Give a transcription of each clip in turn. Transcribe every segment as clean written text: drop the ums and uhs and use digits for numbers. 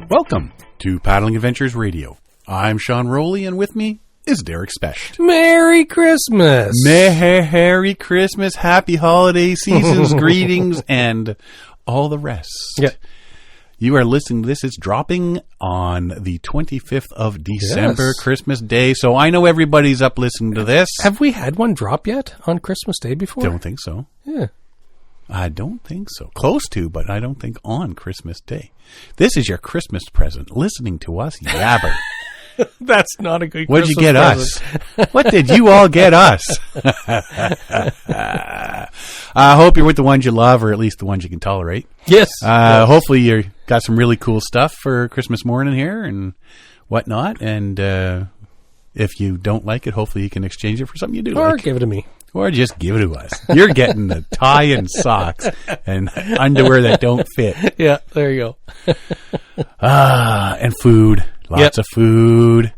Welcome to Paddling Adventures Radio. I'm Sean Rowley, and with me is Derek Specht. Merry Christmas! Merry Christmas, happy holiday seasons, greetings, and all the rest. Yeah. You are listening to this. It's dropping on the 25th of December, Yes. Christmas Day. So I know everybody's up listening to this. Have we had one drop yet on Christmas Day before? Don't think so. Yeah. I don't think so. Close to, but I don't think on Christmas Day. This is your Christmas present, listening to us yabber. That's not a good What'd you Christmas get present. us? What did you all get us? I hope you're with the ones you love, or at least the ones you can tolerate. Yes. Hopefully you got some really cool stuff for Christmas morning here and whatnot. And if you don't like it, hopefully you can exchange it for something you do Or like. give it to me. Or just give it to us. You're getting the tie and socks and underwear that don't fit. Yeah, there you go. And food. Lots of food.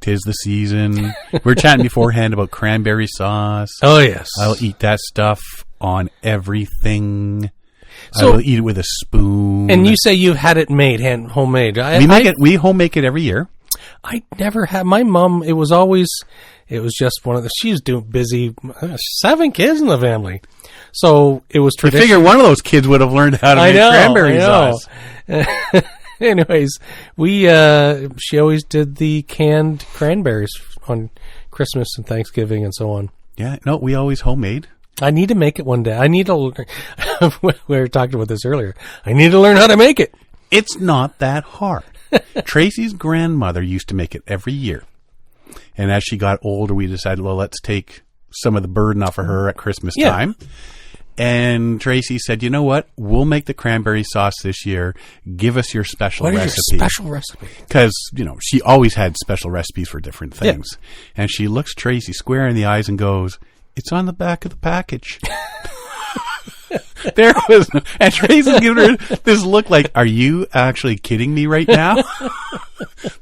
'Tis the season. We were chatting beforehand about cranberry sauce. Oh, yes. I'll eat that stuff on everything. So- I will eat it with a spoon. And you say you've had it made, homemade. We home make it every year. I never had. My mom, it was just one of the, she's busy, 7 kids in the family. So it was I tradition. figure one of those kids would have learned how to make cranberry sauce. Anyways, she always did the canned cranberries on Christmas and Thanksgiving and so on. Yeah, no, we always homemade. I need to make it one day. I need to learn. We were talking about this earlier. I need to learn how to make it. It's not that hard. Tracy's grandmother used to make it every year. And as she got older, we decided, well, let's take some of the burden off of her at Christmas time. And Tracy said, you know what? We'll make the cranberry sauce this year. Give us your special recipe. What is your special recipe? Because, she always had special recipes for different things. Yeah. And she looks Tracy square in the eyes and goes, it's on the back of the package. There was, and Tracy's giving her this look like, are you actually kidding me right now?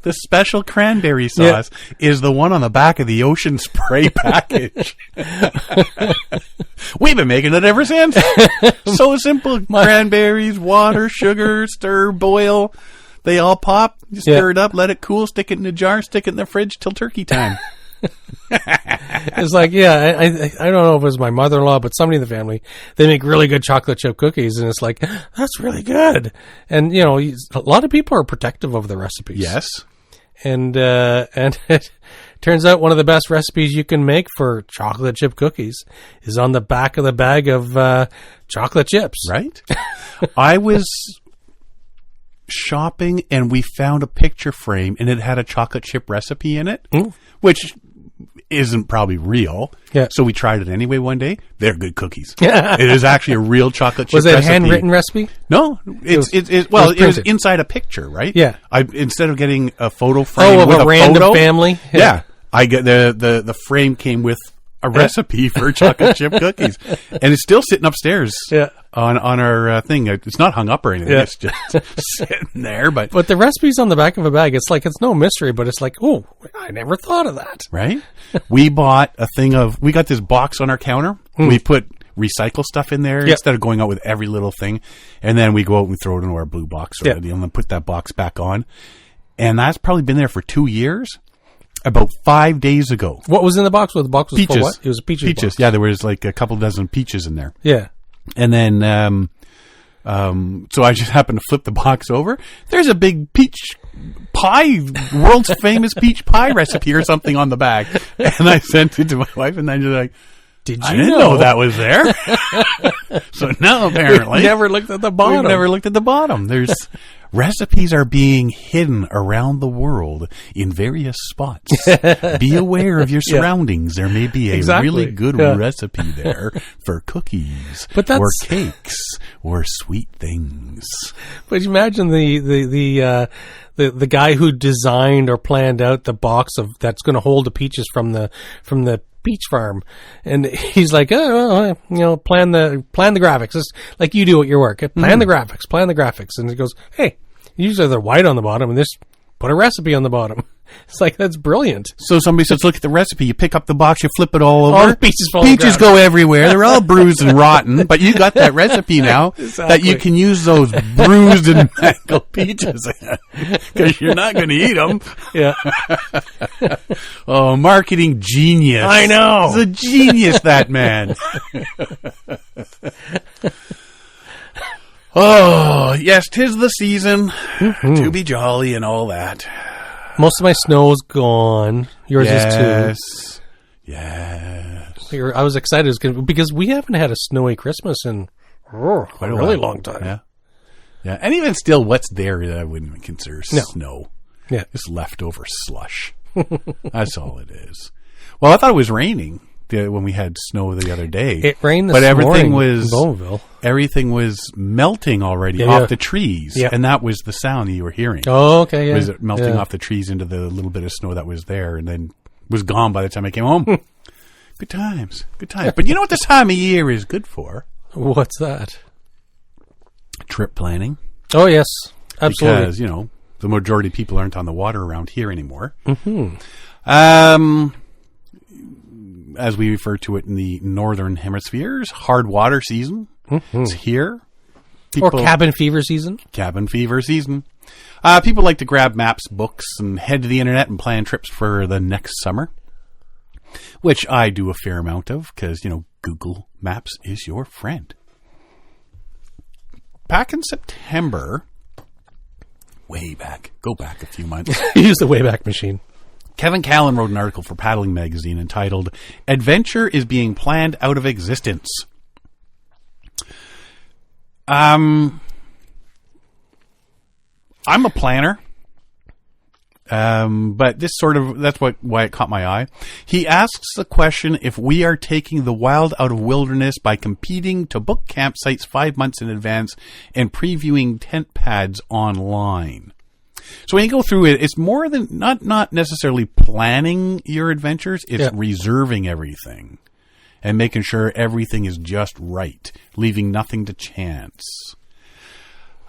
The special cranberry sauce is the one on the back of the Ocean Spray package. We've been making it ever since. So simple. Cranberries, water, sugar, stir, boil. They all pop. You stir it up, let it cool, stick it in a jar, stick it in the fridge till turkey time. It's like, I don't know if it was my mother-in-law, but somebody in the family, they make really good chocolate chip cookies, and it's like, that's really good. And, a lot of people are protective of the recipes. Yes. And it turns out one of the best recipes you can make for chocolate chip cookies is on the back of the bag of chocolate chips. Right? I was shopping, and we found a picture frame, and it had a chocolate chip recipe in it, which isn't probably real. Yeah. So we tried it anyway one day. They're good cookies. It is actually a real chocolate chip recipe. Was it a handwritten recipe? No. It was inside a picture, right? Yeah. Instead of getting a photo frame of with a random photo, family? Yeah. I get the frame came with a recipe for chocolate chip cookies. And it's still sitting upstairs. Yeah. On our thing. It's not hung up or anything. Yeah. It's just sitting there. But the recipe's on the back of a bag. It's like, it's no mystery, but it's like, oh, I never thought of that. Right? We bought we got this box on our counter. We put recycle stuff in there instead of going out with every little thing. And then we go out and throw it into our blue box already and then put that box back on. And that's probably been there for 2 years. About 5 days ago. What was in the box? Well, the box was peaches. for what? It was a peaches box. Yeah, there was like a couple dozen peaches in there. Yeah. And then, so I just happened to flip the box over. There's a big peach pie, world's famous peach pie recipe or something on the bag. And I sent it to my wife, and then she's like, I didn't know that was there. So now apparently. We've never looked at the bottom. We've never looked at the bottom. There's recipes are being hidden around the world in various spots. Be aware of your surroundings. There may be a really good recipe there for cookies or cakes or sweet things. But you imagine the guy who designed or planned out the box that's going to hold the peaches from the peach farm, and he's like, plan the graphics. It's like you do at your work. Plan the graphics, and he goes, hey, usually they're white on the bottom, and this put a recipe on the bottom. It's like, that's brilliant. So somebody says, look at the recipe. You pick up the box, you flip it all over. All the peaches fall on the Peaches ground. go everywhere. They're all bruised and rotten. But you got that recipe now that you can use those bruised and mangled peaches because you're not going to eat them. Yeah. Oh, marketing genius. I know. He's a genius, that man. Oh, yes, 'tis the season to be jolly and all that. Most of my snow's gone. Yours is too. Yes. I was excited because we haven't had a snowy Christmas in quite a really long time. Yeah. Yeah. And even still, what's there that I wouldn't consider snow. Yeah. It's leftover slush. That's all it is. Well, I thought it was raining when we had snow the other day. It rained this but everything morning was in Bowmanville. Everything was melting already off the trees. Yeah. And that was the sound that you were hearing. Oh, okay, yeah. Was it melting off the trees into the little bit of snow that was there and then was gone by the time I came home. Good times. Good times. But you know what this time of year is good for? What's that? Trip planning. Oh, yes. Absolutely. Because, the majority of people aren't on the water around here anymore. Mm-hmm. As we refer to it in the northern hemispheres, hard water season is here. Or cabin fever season. Cabin fever season. People like to grab maps, books, and head to the internet and plan trips for the next summer, which I do a fair amount of because, Google Maps is your friend. Back in September, go back a few months. Use the Wayback Machine. Kevin Callan wrote an article for Paddling Magazine entitled, Adventure is Being Planned Out of Existence. I'm a planner. But that's why it caught my eye. He asks the question if we are taking the wild out of wilderness by competing to book campsites 5 months in advance and previewing tent pads online. So when you go through it, it's more than not necessarily planning your adventures. It's reserving everything and making sure everything is just right, leaving nothing to chance.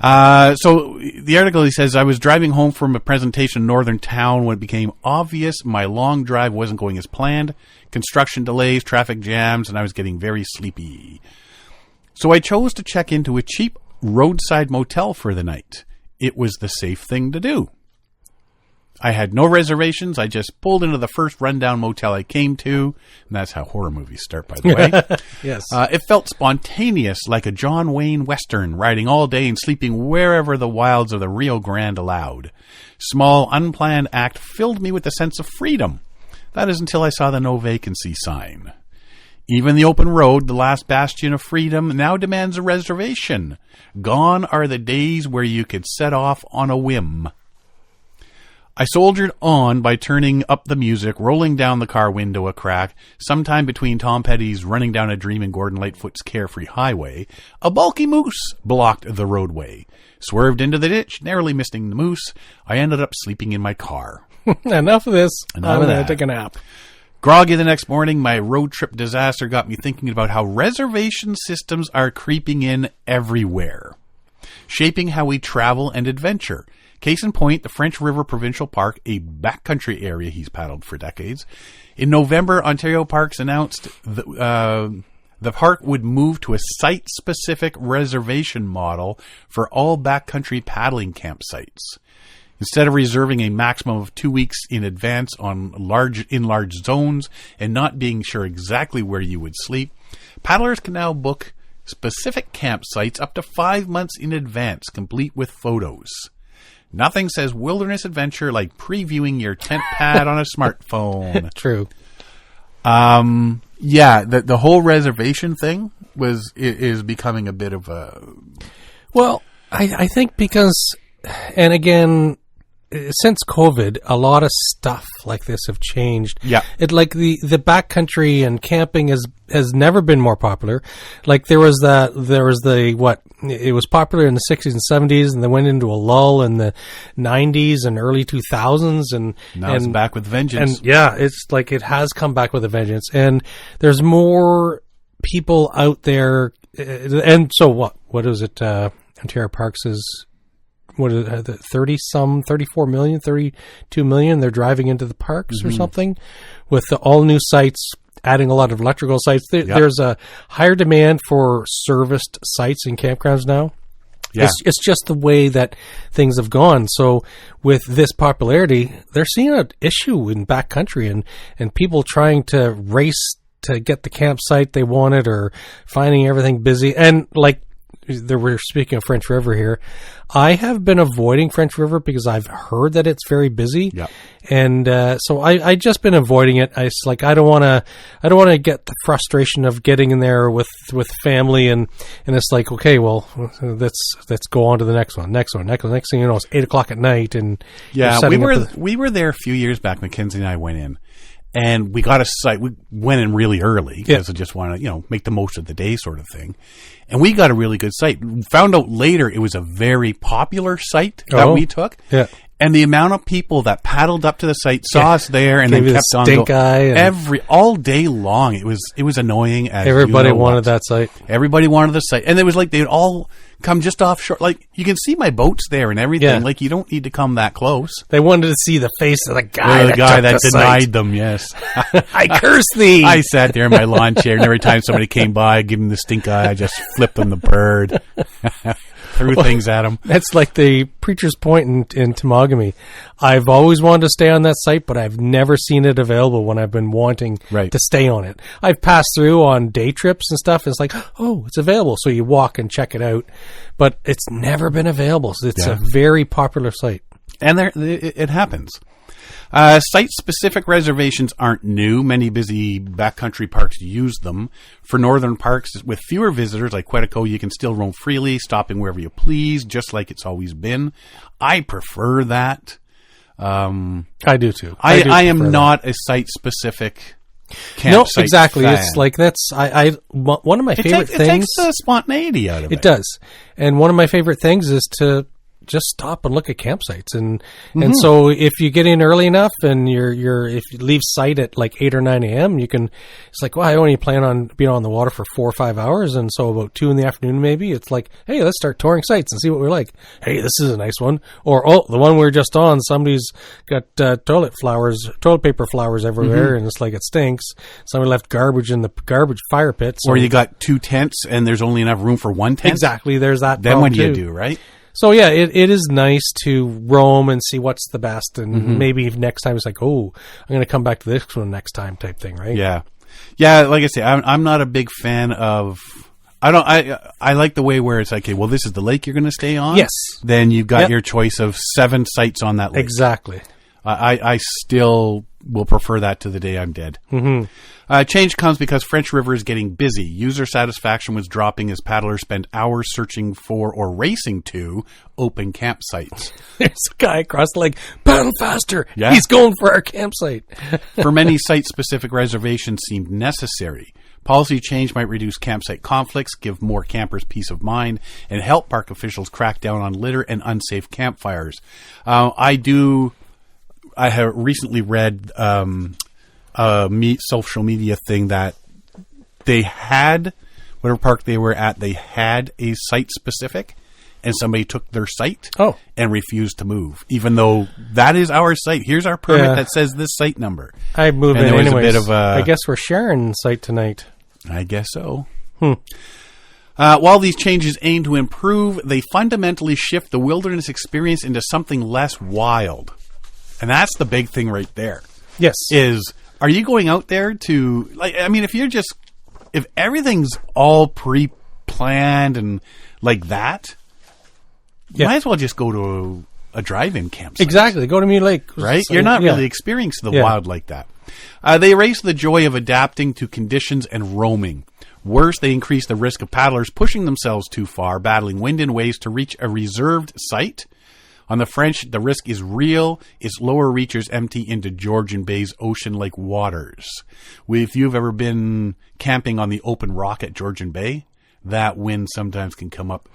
So the article, he says, I was driving home from a presentation in northern town when it became obvious my long drive wasn't going as planned. Construction delays, traffic jams, and I was getting very sleepy. So I chose to check into a cheap roadside motel for the night. It was the safe thing to do. I had no reservations. I just pulled into the first rundown motel I came to. And that's how horror movies start, by the way. Yes. It felt spontaneous, like a John Wayne Western, riding all day and sleeping wherever the wilds of the Rio Grande allowed. Small, unplanned act filled me with a sense of freedom. That is until I saw the no vacancy sign. Even the open road, the last bastion of freedom, now demands a reservation. Gone are the days where you could set off on a whim. I soldiered on by turning up the music, rolling down the car window a crack. Sometime between Tom Petty's Running Down a Dream and Gordon Lightfoot's Carefree Highway, a bulky moose blocked the roadway. Swerved into the ditch, narrowly missing the moose. I ended up sleeping in my car. Enough of this. I'm of going to that. take a nap. Groggy the next morning, my road trip disaster got me thinking about how reservation systems are creeping in everywhere, shaping how we travel and adventure. Case in point, the French River Provincial Park, a backcountry area he's paddled for decades. In November, Ontario Parks announced the park would move to a site-specific reservation model for all backcountry paddling campsites. Instead of reserving a maximum of 2 weeks in advance on large zones and not being sure exactly where you would sleep, paddlers can now book specific campsites up to 5 months in advance, complete with photos. Nothing says wilderness adventure like previewing your tent pad on a smartphone. True. Yeah, the whole reservation thing is becoming a bit of a... Well, I think because, and again, since COVID, a lot of stuff like this have changed. Yeah. It like the backcountry and camping has never been more popular. Like it was popular in the 60s and 70s, and then went into a lull in the 90s and early 2000s, and now it's back with vengeance. And yeah, it's like it has come back with a vengeance, and there's more people out there. And so what is it? Ontario Parks is what is it, 34 million, 32 million. They're driving into the parks or something with all new sites, adding a lot of electrical sites. There's a higher demand for serviced sites and campgrounds now. Yeah. It's just the way that things have gone. So with this popularity, they're seeing an issue in backcountry and people trying to race to get the campsite they wanted or finding everything busy. And like we're speaking of French River here, I have been avoiding French River because I've heard that it's very busy. Yeah. And so I just been avoiding it. I don't want to get the frustration of getting in there with family and it's like, okay, well, let's go on to the next one. Next thing you know, it's 8:00 at night and we were there a few years back. Mackenzie and I went in. And we got a site. We went in really early because I just want to, make the most of the day sort of thing. And we got a really good site. Found out later it was a very popular site that we took. Yeah. And the amount of people that paddled up to the site, saw us there, and then kept on going all day long. It was annoying. Everybody wanted that site. Everybody wanted the site, and it was like they'd all come just offshore. Like you can see my boats there and everything. Yeah. Like you don't need to come that close. They wanted to see the face of the guy that denied site. them. Yes, I curse thee. I sat there in my lawn chair, and every time somebody came by, I'd give them the stink eye. I just flipped them the bird. Threw things at them. That's like the Preacher's Point in Temagami. I've always wanted to stay on that site, but I've never seen it available when I've been wanting to stay on it. I've passed through on day trips and stuff. And it's like, oh, it's available. So you walk and check it out. But it's never been available. So it's a very popular site. And it happens. Site-specific reservations aren't new. Many busy backcountry parks use them. For northern parks with fewer visitors, like Quetico, you can still roam freely, stopping wherever you please, just like it's always been. I prefer that. I do too. I am not a site-specific campsite. No, exactly. Fan. It's like one of my favorite things. It takes the spontaneity out of it. It does. And one of my favorite things is to just stop and look at campsites and so if you get in early enough and if you leave site at like 8 or 9 a.m. it's like, well, I only plan on being on the water for 4 or 5 hours, and so about 2 p.m. maybe it's like, hey, let's start touring sites and see what we're like. Hey, this is a nice one. Or the one we were just on, somebody's got toilet paper flowers everywhere, and it's like it stinks. Somebody left garbage in the garbage fire pit. Or you got 2 tents and there's only enough room for 1 tent. Exactly. There's that. Then what do you do, right? So yeah, it is nice to roam and see what's the best, and maybe next time it's like, oh, I'm going to come back to this one next time type thing, right? Yeah. Like I say, I'm not a big fan of. I like the way where it's like, okay, well, this is the lake you're going to stay on. Yes. Then you've got your choice of 7 sites on that lake. Exactly. I still will prefer that to the day I'm dead. Change comes because French River is getting busy. User satisfaction was dropping as paddlers spend hours searching for or racing to open campsites. There's a guy across the lake, paddle faster. Yeah. He's going for our campsite. For many, site-specific reservations seemed necessary. Policy change might reduce campsite conflicts, give more campers peace of mind, and help park officials crack down on litter and unsafe campfires. I have recently read social media thing that they had, whatever park they were at, they had a site specific, and somebody took their site and refused to move, even though that is our site. Here's our permit that says this site number. I moved in anyways. I guess we're sharing site tonight. I guess so. While these changes aim to improve, they fundamentally shift the wilderness experience into something less wild. And that's the big thing right there. Yes. Are you going out there to, if everything's all pre-planned and like that, you might as well just go to a drive-in campsite. Exactly. Go to Mule Lake. Right? You're not really experiencing the wild like that. They erase the joy of adapting to conditions and roaming. Worse, they increase the risk of paddlers pushing themselves too far, battling wind and waves to reach a reserved site. On the French, the risk is real. Its lower reaches empty into Georgian Bay's ocean-like waters. If you've ever been camping on the open rock at Georgian Bay, that wind sometimes can come up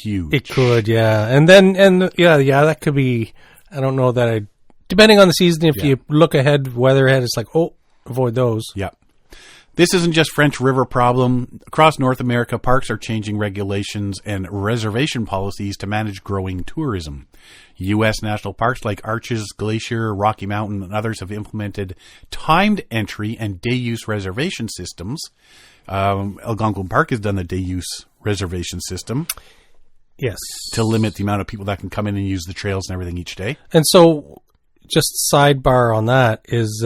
huge. It could, yeah. That could be, I don't know that depending on the season, if you look ahead, weather ahead, it's like, avoid those. Yeah. This isn't just French River problem. Across North America, parks are changing regulations and reservation policies to manage growing tourism. U.S. national parks like Arches, Glacier, Rocky Mountain, and others have implemented timed entry and day-use reservation systems. Algonquin Park has done a day-use reservation system. Yes. To limit the amount of people that can come in and use the trails and everything each day. And so, just sidebar on that is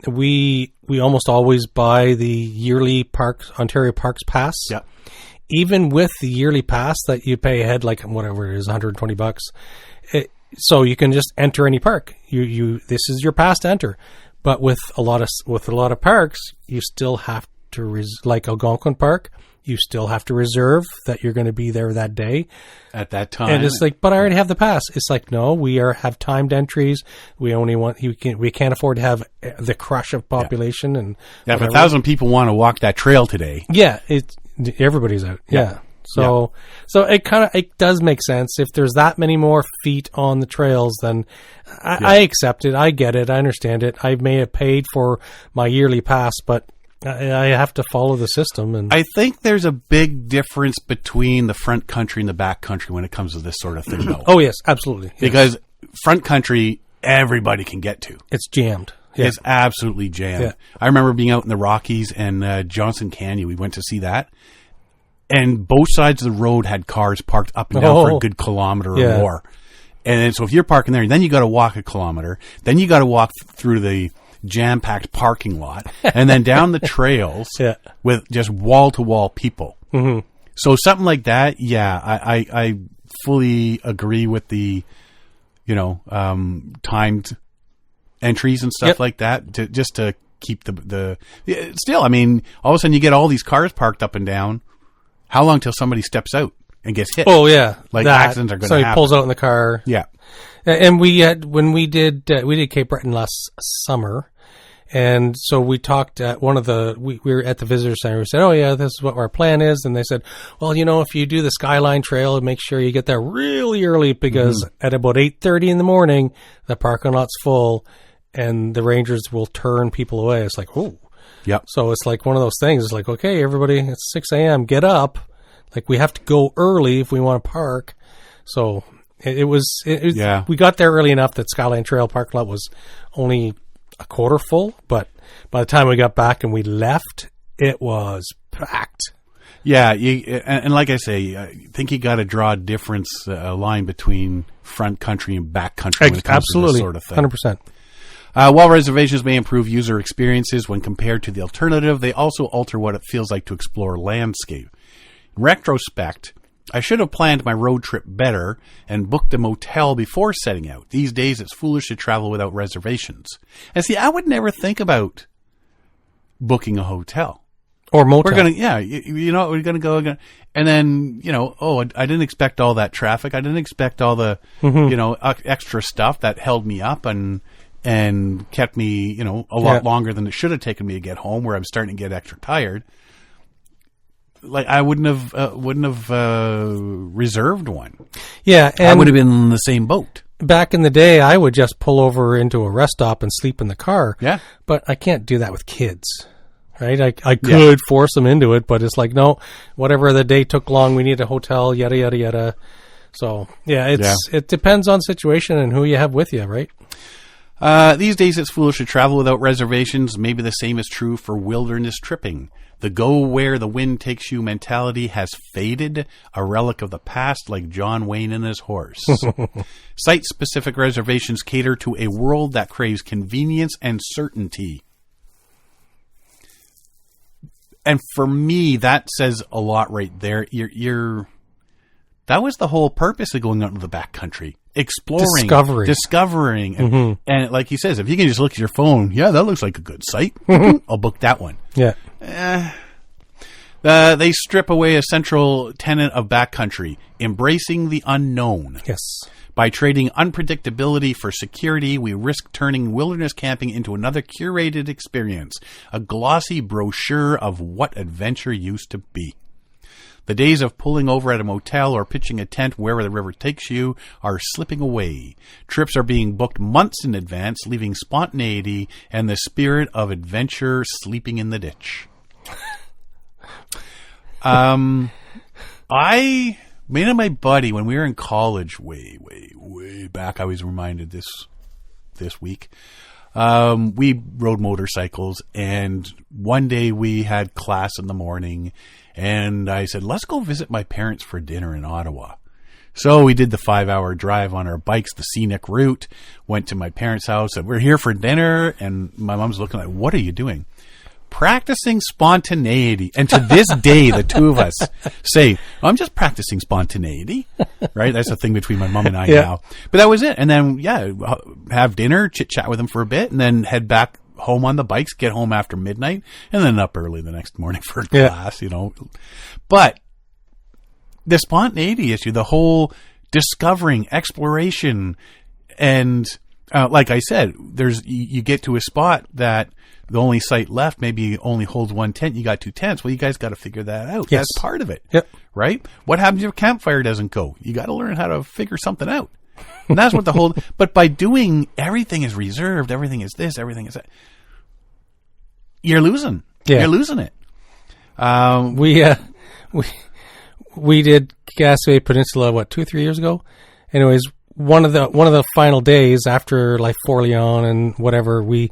we almost always buy the yearly Ontario Parks Pass. Yeah. Even with the yearly pass that you pay ahead, like whatever it is, $120. So you can just enter any park. This is your pass to enter. But with a lot of parks, you still have to like Algonquin Park. You still have to reserve that you're going to be there that day. At that time. And it's like, but I already have the pass. It's like, no, we have timed entries. We only we can't afford to have the crush of population. And if 1,000 people want to walk that trail today. Yeah, everybody's out. Yeah. So it does make sense. If there's that many more feet on the trails, then I accept it. I get it. I understand it. I may have paid for my yearly pass, but I have to follow the system. And I think there's a big difference between the front country and the back country when it comes to this sort of thing, though. Oh, yes, absolutely. Yes. Because front country, everybody can get to. It's jammed. Yeah. It's absolutely jammed. Yeah. I remember being out in the Rockies and Johnson Canyon. We went to see that. And both sides of the road had cars parked up and down for a good kilometer or more. And then, so if you're parking there, then you got to walk a kilometer. Then you got to walk through the jam-packed parking lot, and then down the trails with just wall-to-wall people. Mm-hmm. So something like that, I fully agree with the, timed entries and stuff like that, just to keep the still, I mean, all of a sudden you get all these cars parked up and down. How long till somebody steps out and gets hit? Oh, yeah. Like accidents are going to happen. Somebody pulls out in the car. Yeah. And we did Cape Breton last summer. And so we talked at we were at the visitor center. We said, oh yeah, this is what our plan is. And they said, well, if you do the Skyline Trail, make sure you get there really early because at about 8:30 in the morning, the parking lot's full and the rangers will turn people away. It's like, oh, yep. So it's like one of those things. It's like, okay, everybody, it's 6 a.m. Get up. Like we have to go early if we want to park. So it was we got there early enough that Skyline Trail parking lot was only a quarter full, but by the time we got back and we left, it was packed. Yeah, and like I say, I think you got to draw a line between front country and back country when it comes to this sort of thing. 100%. While reservations may improve user experiences when compared to the alternative, they also alter what it feels like to explore landscape. In retrospect, I should have planned my road trip better and booked a motel before setting out. These days, it's foolish to travel without reservations. And see, I would never think about booking a hotel. Or motel. We're going to, we're going to go, and then, I didn't expect all that traffic. I didn't expect all the, extra stuff that held me up and kept me, a lot longer than it should have taken me to get home, where I'm starting to get extra tired. Like I wouldn't have reserved one. Yeah, and I would have been in the same boat. Back in the day, I would just pull over into a rest stop and sleep in the car. Yeah, but I can't do that with kids, right? I could force them into it, but it's like no, whatever the day took long, we need a hotel, yada yada yada. So it depends on the situation and who you have with you, right? These days, it's foolish to travel without reservations. Maybe the same is true for wilderness tripping. The go where the wind takes you mentality has faded, a relic of the past like John Wayne and his horse. Site-specific reservations cater to a world that craves convenience and certainty. And for me, that says a lot right there. That was the whole purpose of going out into the backcountry. Exploring, discovering, and like he says, if you can just look at your phone, that looks like a good site. I'll book that one. Yeah. They strip away a central tenet of backcountry, embracing the unknown. Yes. By trading unpredictability for security, we risk turning wilderness camping into another curated experience, a glossy brochure of what adventure used to be. The days of pulling over at a motel or pitching a tent wherever the river takes you are slipping away. Trips are being booked months in advance, leaving spontaneity and the spirit of adventure sleeping in the ditch. I me and my buddy, when we were in college, way back, I was reminded this week. We rode motorcycles, and one day we had class in the morning, and I said, let's go visit my parents for dinner in Ottawa. So we did the 5-hour drive on our bikes, the scenic route, went to my parents' house, and we're here for dinner, and my mom's looking like, what are you doing? Practicing spontaneity. And to this day, the two of us say, I'm just practicing spontaneity. Right? That's the thing between my mom and I now. But that was it. And then, have dinner, chit-chat with them for a bit, and then head back home on the bikes, get home after midnight, and then up early the next morning for class, But the spontaneity issue, the whole discovering, exploration, and like I said, you get to a spot that the only site left maybe only holds one tent. You got 2 tents. Well, you guys got to figure that out. Yes. That's part of it. Yep. Right? What happens if your campfire doesn't go? You got to learn how to figure something out. And that's what the whole, but by doing everything is reserved, everything is this, everything is that, you're losing. Yeah. You're losing it. We did Gasaway Peninsula, 2 or 3 years ago? Anyways, one of the final days after like Fort Leon and whatever, we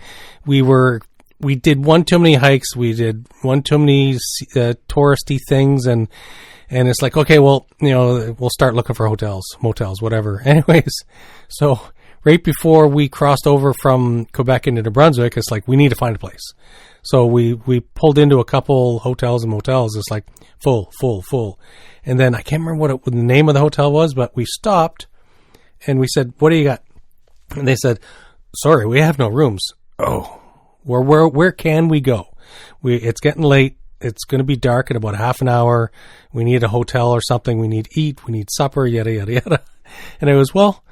did one too many hikes. We did one too many touristy things, and it's like, okay, well, we'll start looking for hotels, motels, whatever. Anyways, so right before we crossed over from Quebec into New Brunswick, it's like we need to find a place. So we pulled into a couple hotels and motels. It's like full. And then I can't remember what the name of the hotel was, but we stopped and we said, "What do you got?" And they said, "Sorry, we have no rooms." Oh. Where can we go? It's getting late. It's going to be dark in about half an hour. We need a hotel or something. We need to eat. We need supper, yada, yada, yada. And I was, well,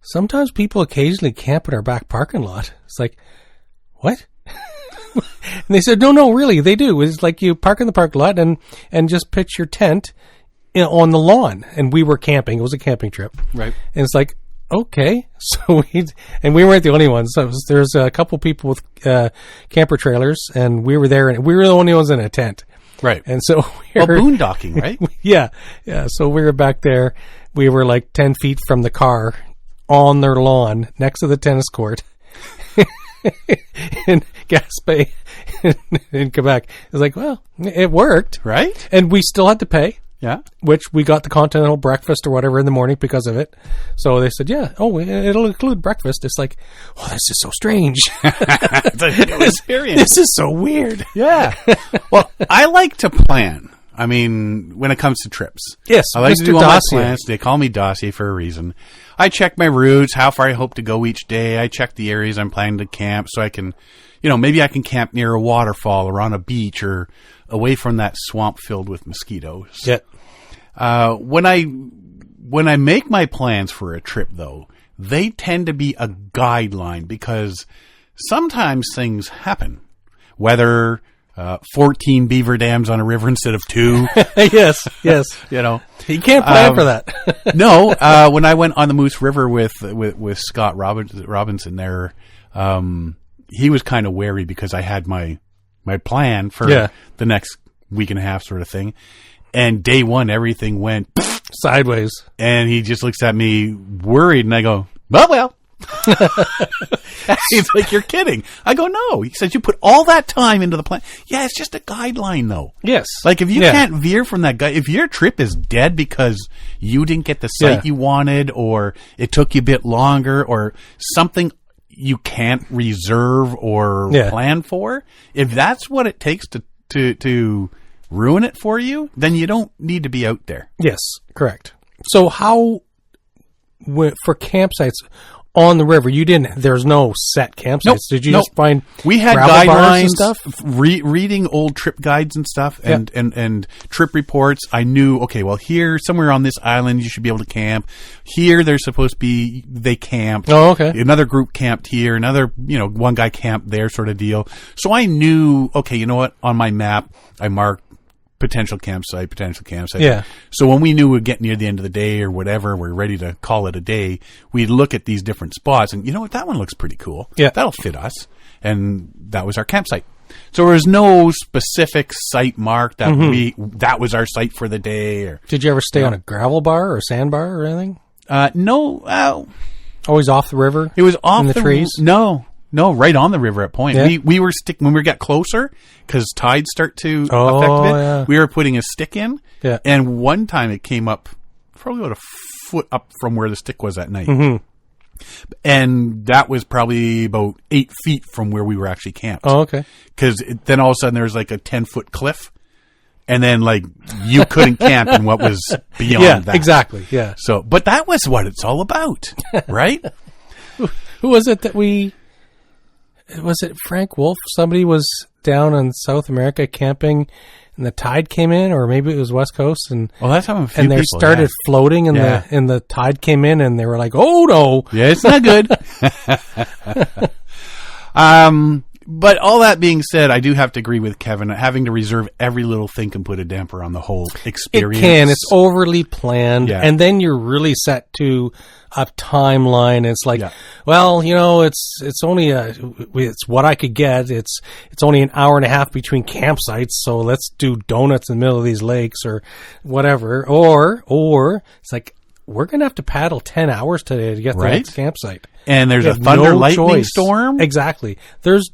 sometimes people occasionally camp in our back parking lot. It's like, what? And they said, no, really, they do. It's like you park in the parking lot and just pitch your tent on the lawn. And we were camping. It was a camping trip. Right. And it's like, okay, so we weren't the only ones. So there's a couple people with camper trailers, and we were there, and we were the only ones in a tent. Right. And so boondocking, right? Yeah. So we were back there. We were like 10 feet from the car on their lawn next to the tennis court in Gaspé in Quebec. It's like, well, it worked. Right. And we still had to pay. Yeah. Which we got the continental breakfast or whatever in the morning because of it. So they said, it'll include breakfast. It's like, oh, this is so strange. It's a new experience. This is so weird. Yeah. Well, I like to plan. I mean, when it comes to trips. Yes. I like to do all my plans. They call me Dossier for a reason. I check my routes, how far I hope to go each day. I check the areas I'm planning to camp so I can, maybe I can camp near a waterfall or on a beach or away from that swamp filled with mosquitoes. Yeah. When I make my plans for a trip, though, they tend to be a guideline because sometimes things happen. Whether 14 beaver dams on a river instead of 2. Yes. You can't plan for that. No, when I went on the Moose River with Scott Robinson there, he was kind of wary because I had my plan for the next week and a half sort of thing. And day one, everything went sideways. And he just looks at me worried, and I go, well. He's like, you're kidding. I go, no. He says, you put all that time into the plan. Yeah, it's just a guideline, though. Yes. Like, if you can't veer from that if your trip is dead because you didn't get the site you wanted, or it took you a bit longer, or something you can't reserve or plan for, if that's what it takes to ruin it for you, then you don't need to be out there. Yes, correct. So how, for campsites on the river, there's no set campsites. Nope, Did you just find we had guidelines and stuff? Reading old trip guides and stuff and trip reports. I knew, okay, well, here, somewhere on this island, you should be able to camp. Here, they're supposed to be, they camped. Oh, okay. Another group camped here. Another, one guy camped there sort of deal. So I knew, okay, you know what? On my map, I marked potential campsite. Yeah. So when we knew we'd get near the end of the day or whatever, we're ready to call it a day, we'd look at these different spots and, you know what, that one looks pretty cool. Yeah. That'll fit us. And that was our campsite. So there was no specific site marked that that was our site for the day. Or Did you ever stay on a gravel bar or sandbar or anything? No. Always off the river? It was off in the trees? No, right on the river at Point. Yeah. We were when we got closer, because tides start to Oh, affect it. yeah. We were putting a stick in, Yeah. and one time it came up probably about a foot up from where the stick was at night. Mm-hmm. And that was probably about 8 feet from where we were actually camped. Oh, okay. Because then all of a sudden there was like a 10-foot cliff, and then like you couldn't camp in what was beyond Yeah, that. exactly. Yeah. So, but that was what it's all about, right? Who was it that was it Frank Wolf? Somebody was down in South America camping and the tide came in, or maybe it was West Coast, and Well, that's how a few and they people, started floating and Yeah. the tide came in and they were like, "Oh no." Yeah, it's not good. But all that being said, I do have to agree with Kevin. Having to reserve every little thing can put a damper on the whole It experience. can. It's overly planned, Yeah. and then you're really set to a timeline. It's like, Yeah. well, it's only it's what I could get. It's only an hour and a half between campsites, so let's do donuts in the middle of these lakes or whatever. Or it's like, we're gonna have to paddle 10 hours today to get to the Right. next campsite. And there's We a have thunder no lightning choice. storm. Exactly.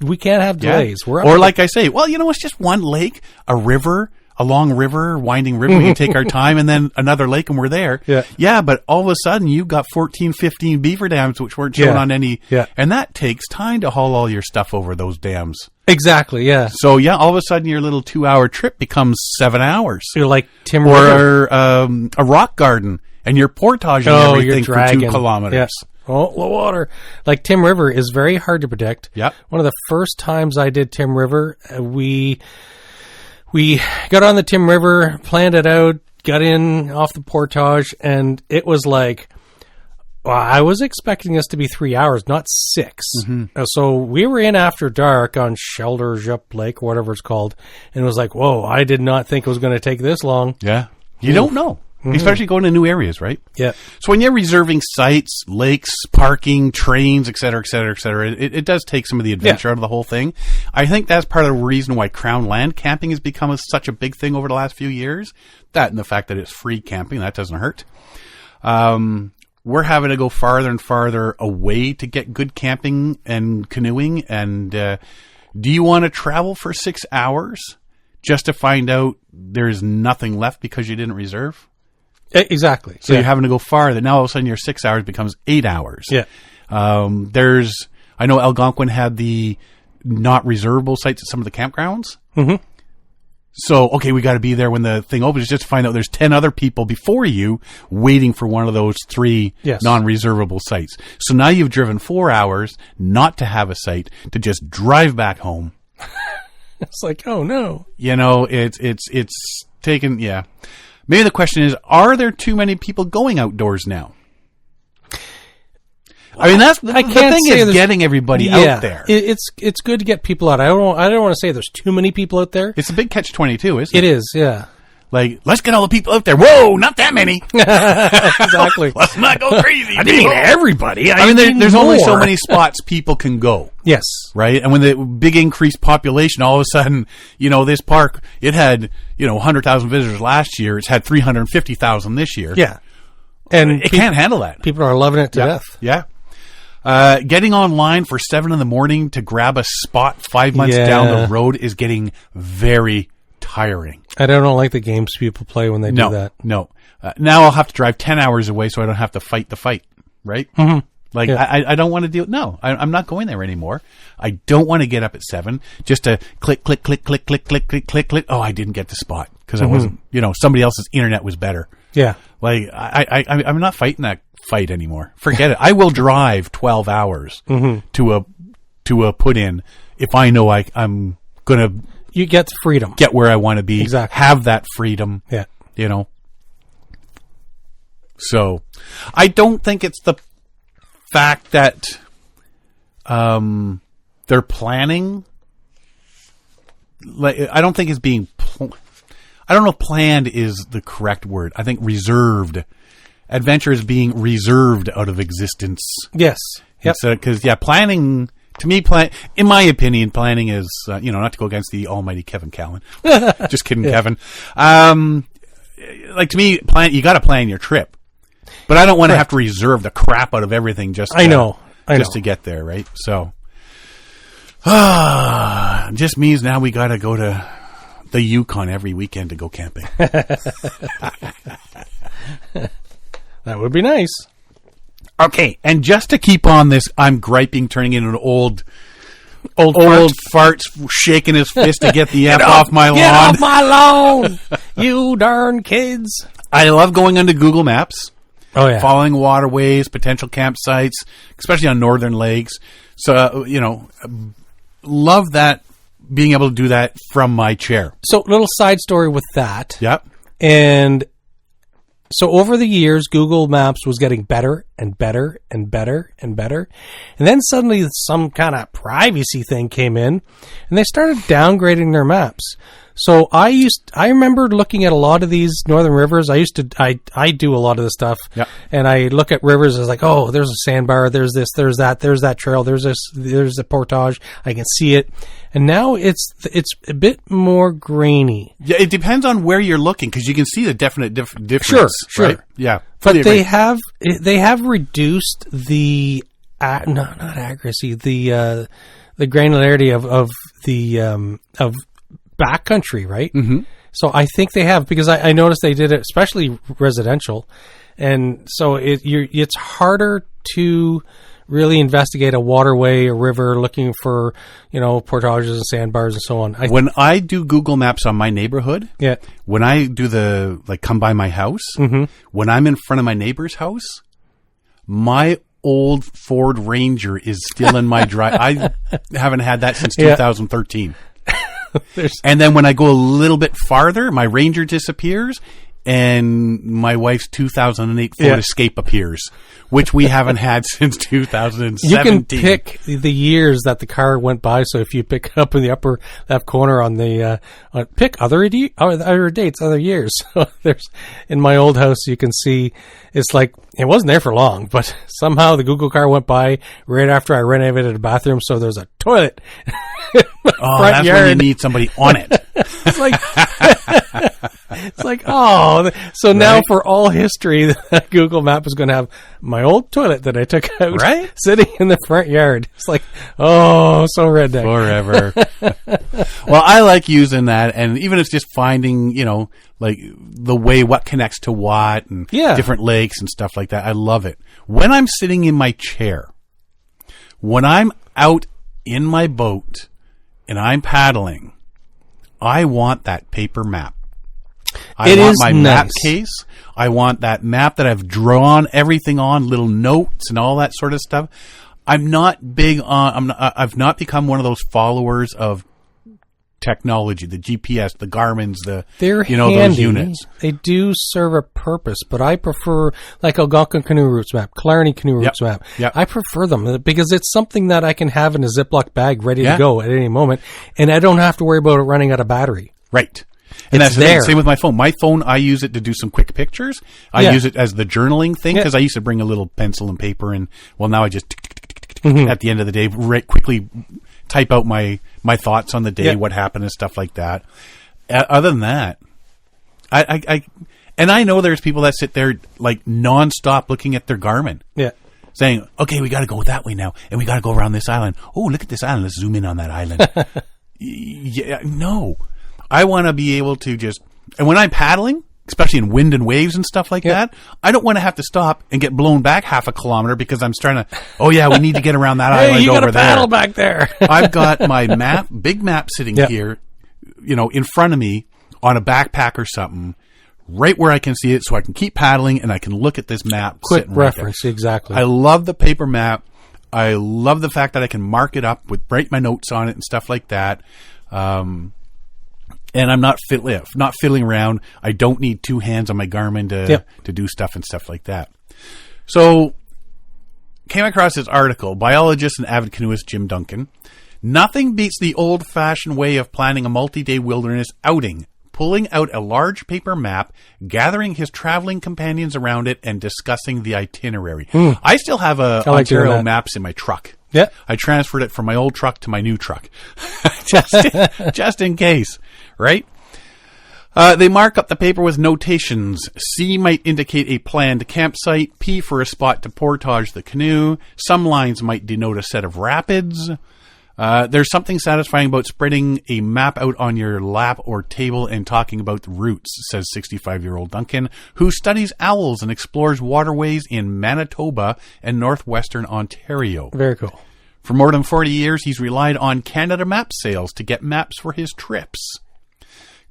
We can't have Yeah. delays. We're up Or to- like I say, well, it's just one lake, a river, a long river, winding river. We can take our time, and then another lake, and we're there. Yeah. Yeah, but all of a sudden, you've got 14, 15 beaver dams, which weren't shown Yeah. on any. Yeah. And that takes time to haul all your stuff over those dams. exactly. Yeah. So, yeah, all of a sudden, your little 2-hour trip becomes 7 hours. You're like Tim River. Or a rock garden, and you're portaging everything for 2 kilometers. Yeah. Oh, low water. Like Tim River is very hard to predict. Yep. One of the first times I did Tim River, we got on the Tim River, planned it out, got in off the portage, and it was like, well, I was expecting this to be 3 hours, not 6. So we were in after dark on Shelter Jup Lake, or whatever it's called, and it was like, whoa, I did not think it was going to take this long. Yeah. You don't know. Especially going to new areas, right? Yeah. So when you're reserving sites, lakes, parking, trains, et cetera, it does take some of the adventure out of the whole thing. I think that's part of the reason why Crown Land camping has become such a big thing over the last few years. That and the fact that it's free camping, that doesn't hurt. We're having to go farther and farther away to get good camping and canoeing. And do you want to travel for 6 hours just to find out there's nothing left because you didn't reserve? Exactly. So you're having to go farther. Now all of a sudden your 6 hours becomes 8 hours. Yeah. I know Algonquin had the not reservable sites at some of the campgrounds. Mm-hmm. So, okay, we got to be there when the thing opens just to find out there's 10 other people before you waiting for one of those 3 Yes. non-reservable sites. So now you've driven 4 hours not to have a site, to just drive back home. It's like, oh no. It's taken, yeah. Maybe the question is, are there too many people going outdoors now? I mean, that's the can't thing say is there's- getting everybody out there. It's good to get people out. I don't want to say there's too many people out there. It's a big catch-22, isn't it? It is, yeah. Like, let's get all the people out there. Whoa, not that many. Exactly. Let's not go crazy. I didn't mean everybody. I mean, there's only so more. many spots people can go, Yes. right? And when the big increased population, all of a sudden, this park, it had, 100,000 visitors last year. It's had 350,000 this year. Yeah. And It can't handle that. people are loving it to death. Yeah. Getting online for 7 a.m. to grab a spot 5 months Yeah. down the road is getting very tiring. I don't like the games people play when they do that. No. Now I'll have to drive 10 hours away so I don't have to fight the fight, right? Mm-hmm. Like, Yeah. I don't want to deal. No, I'm not going there anymore. I don't want to get up at 7 just to click. Oh, I didn't get the spot because I wasn't, somebody else's internet was better. Yeah. Like, I'm not fighting that fight anymore. Forget it. I will drive 12 hours to a put in if I know I'm going to You get freedom. get where I want to be. Exactly. Have that freedom. Yeah. So, I don't think it's the fact that they're planning. Like, I don't think it's being. I don't know if planned is the correct word. I think reserved. Adventure is being reserved out of existence. Yes. Yep. Because planning To me, in my opinion, planning is, not to go against the almighty Kevin Callan. Just kidding, Kevin. To me, you got to plan your trip. But I don't want to have to reserve the crap out of everything just to get there, right? So, just means now we got to go to the Yukon every weekend to go camping. That would be nice. Okay, and just to keep on this, I'm griping, turning into an old farts shaking his fist to get the F off my lawn. Get off my lawn, you darn kids. I love going onto Google Maps. Oh, yeah. Following waterways, potential campsites, especially on northern lakes. So, love that, being able to do that from my chair. So, little side story with that. Yep. And so over the years, Google Maps was getting better and better and better and better. And then suddenly some kind of privacy thing came in and they started downgrading their maps. So I remember looking at a lot of these northern rivers. I do a lot of this stuff. Yep. And I look at rivers as like, oh, there's a sandbar, there's this, there's that trail, there's a portage. I can see it. And now it's a bit more grainy. Yeah, it depends on where you're looking because you can see the definite difference. Sure. Right? Yeah. But they have reduced the not accuracy, the granularity of the backcountry, right? Mm-hmm. So I think they have, because I noticed they did it, especially residential, and so it's harder to really investigate a waterway, a river, looking for portages and sandbars and so on. When I do Google Maps on my neighborhood, yeah. When I do come by my house, mm-hmm. when I'm in front of my neighbor's house, my old Ford Ranger is still in my drive. I haven't had that since 2013. And then when I go a little bit farther, my Ranger disappears and my wife's 2008 Ford Escape appears, which we haven't had since 2017. You can pick the years that the car went by. So if you pick up in the upper left corner on the pick other dates, other years. So there's, in my old house, you can see it's like it wasn't there for long, but somehow the Google car went by right after I renovated a bathroom. So there's a toilet. That's yard. when you need somebody on it. It's like, so now for all history, Google Map is going to have my old toilet that I took out, right, sitting in the front yard. It's like, so redneck forever. Well, I like using that, and even if it's just finding, like the way what connects to what, and different lakes and stuff like that. I love it. When I'm sitting in my chair, when I'm out in my boat and I'm paddling, I want that paper map. I want my map case. I want that map that I've drawn everything on, little notes and all that sort of stuff. I'm not big on. I've not become one of those followers of technology, the GPS, the Garmin's, they're handy. Those units. They do serve a purpose, but I prefer like Algonquin Canoe Routes map, Clarity Canoe Routes map. Yep. I prefer them because it's something that I can have in a Ziploc bag ready to go at any moment, and I don't have to worry about it running out of battery. Right. And that's the thing. Same with my phone. My phone, I use it to do some quick pictures. I use it as the journaling thing because I used to bring a little pencil and paper, and now I just at the end of the day quickly type out my thoughts on the day, what happened and stuff like that. Other than that, I know there's people that sit there like nonstop looking at their Garmin. Yeah. Saying, okay, we got to go that way now, and we got to go around this island. Oh, look at this island. Let's zoom in on that island. No. I want to be able to and when I'm paddling, especially in wind and waves and stuff like that, I don't want to have to stop and get blown back half a kilometer because I'm trying to, we need to get around that island you over gotta there. Paddle back there. I've got my big map sitting here, in front of me on a backpack or something, right where I can see it so I can keep paddling and I can look at this map. Quick reference, exactly. I love the paper map. I love the fact that I can mark it up write my notes on it and stuff like that. And I'm not fiddling around. I don't need two hands on my Garmin to do stuff and stuff like that. So, came across this article, biologist and avid canoeist Jim Duncan. Nothing beats the old-fashioned way of planning a multi-day wilderness outing, pulling out a large paper map, gathering his traveling companions around it, and discussing the itinerary. I still have Ontario maps in my truck. Yeah. I transferred it from my old truck to my new truck. just in case, right? They mark up the paper with notations. C might indicate a planned campsite. P for a spot to portage the canoe. Some lines might denote a set of rapids. There's something satisfying about spreading a map out on your lap or table and talking about the routes, says 65-year-old Duncan, who studies owls and explores waterways in Manitoba and northwestern Ontario. Very cool. For more than 40 years, he's relied on Canada Map sales to get maps for his trips.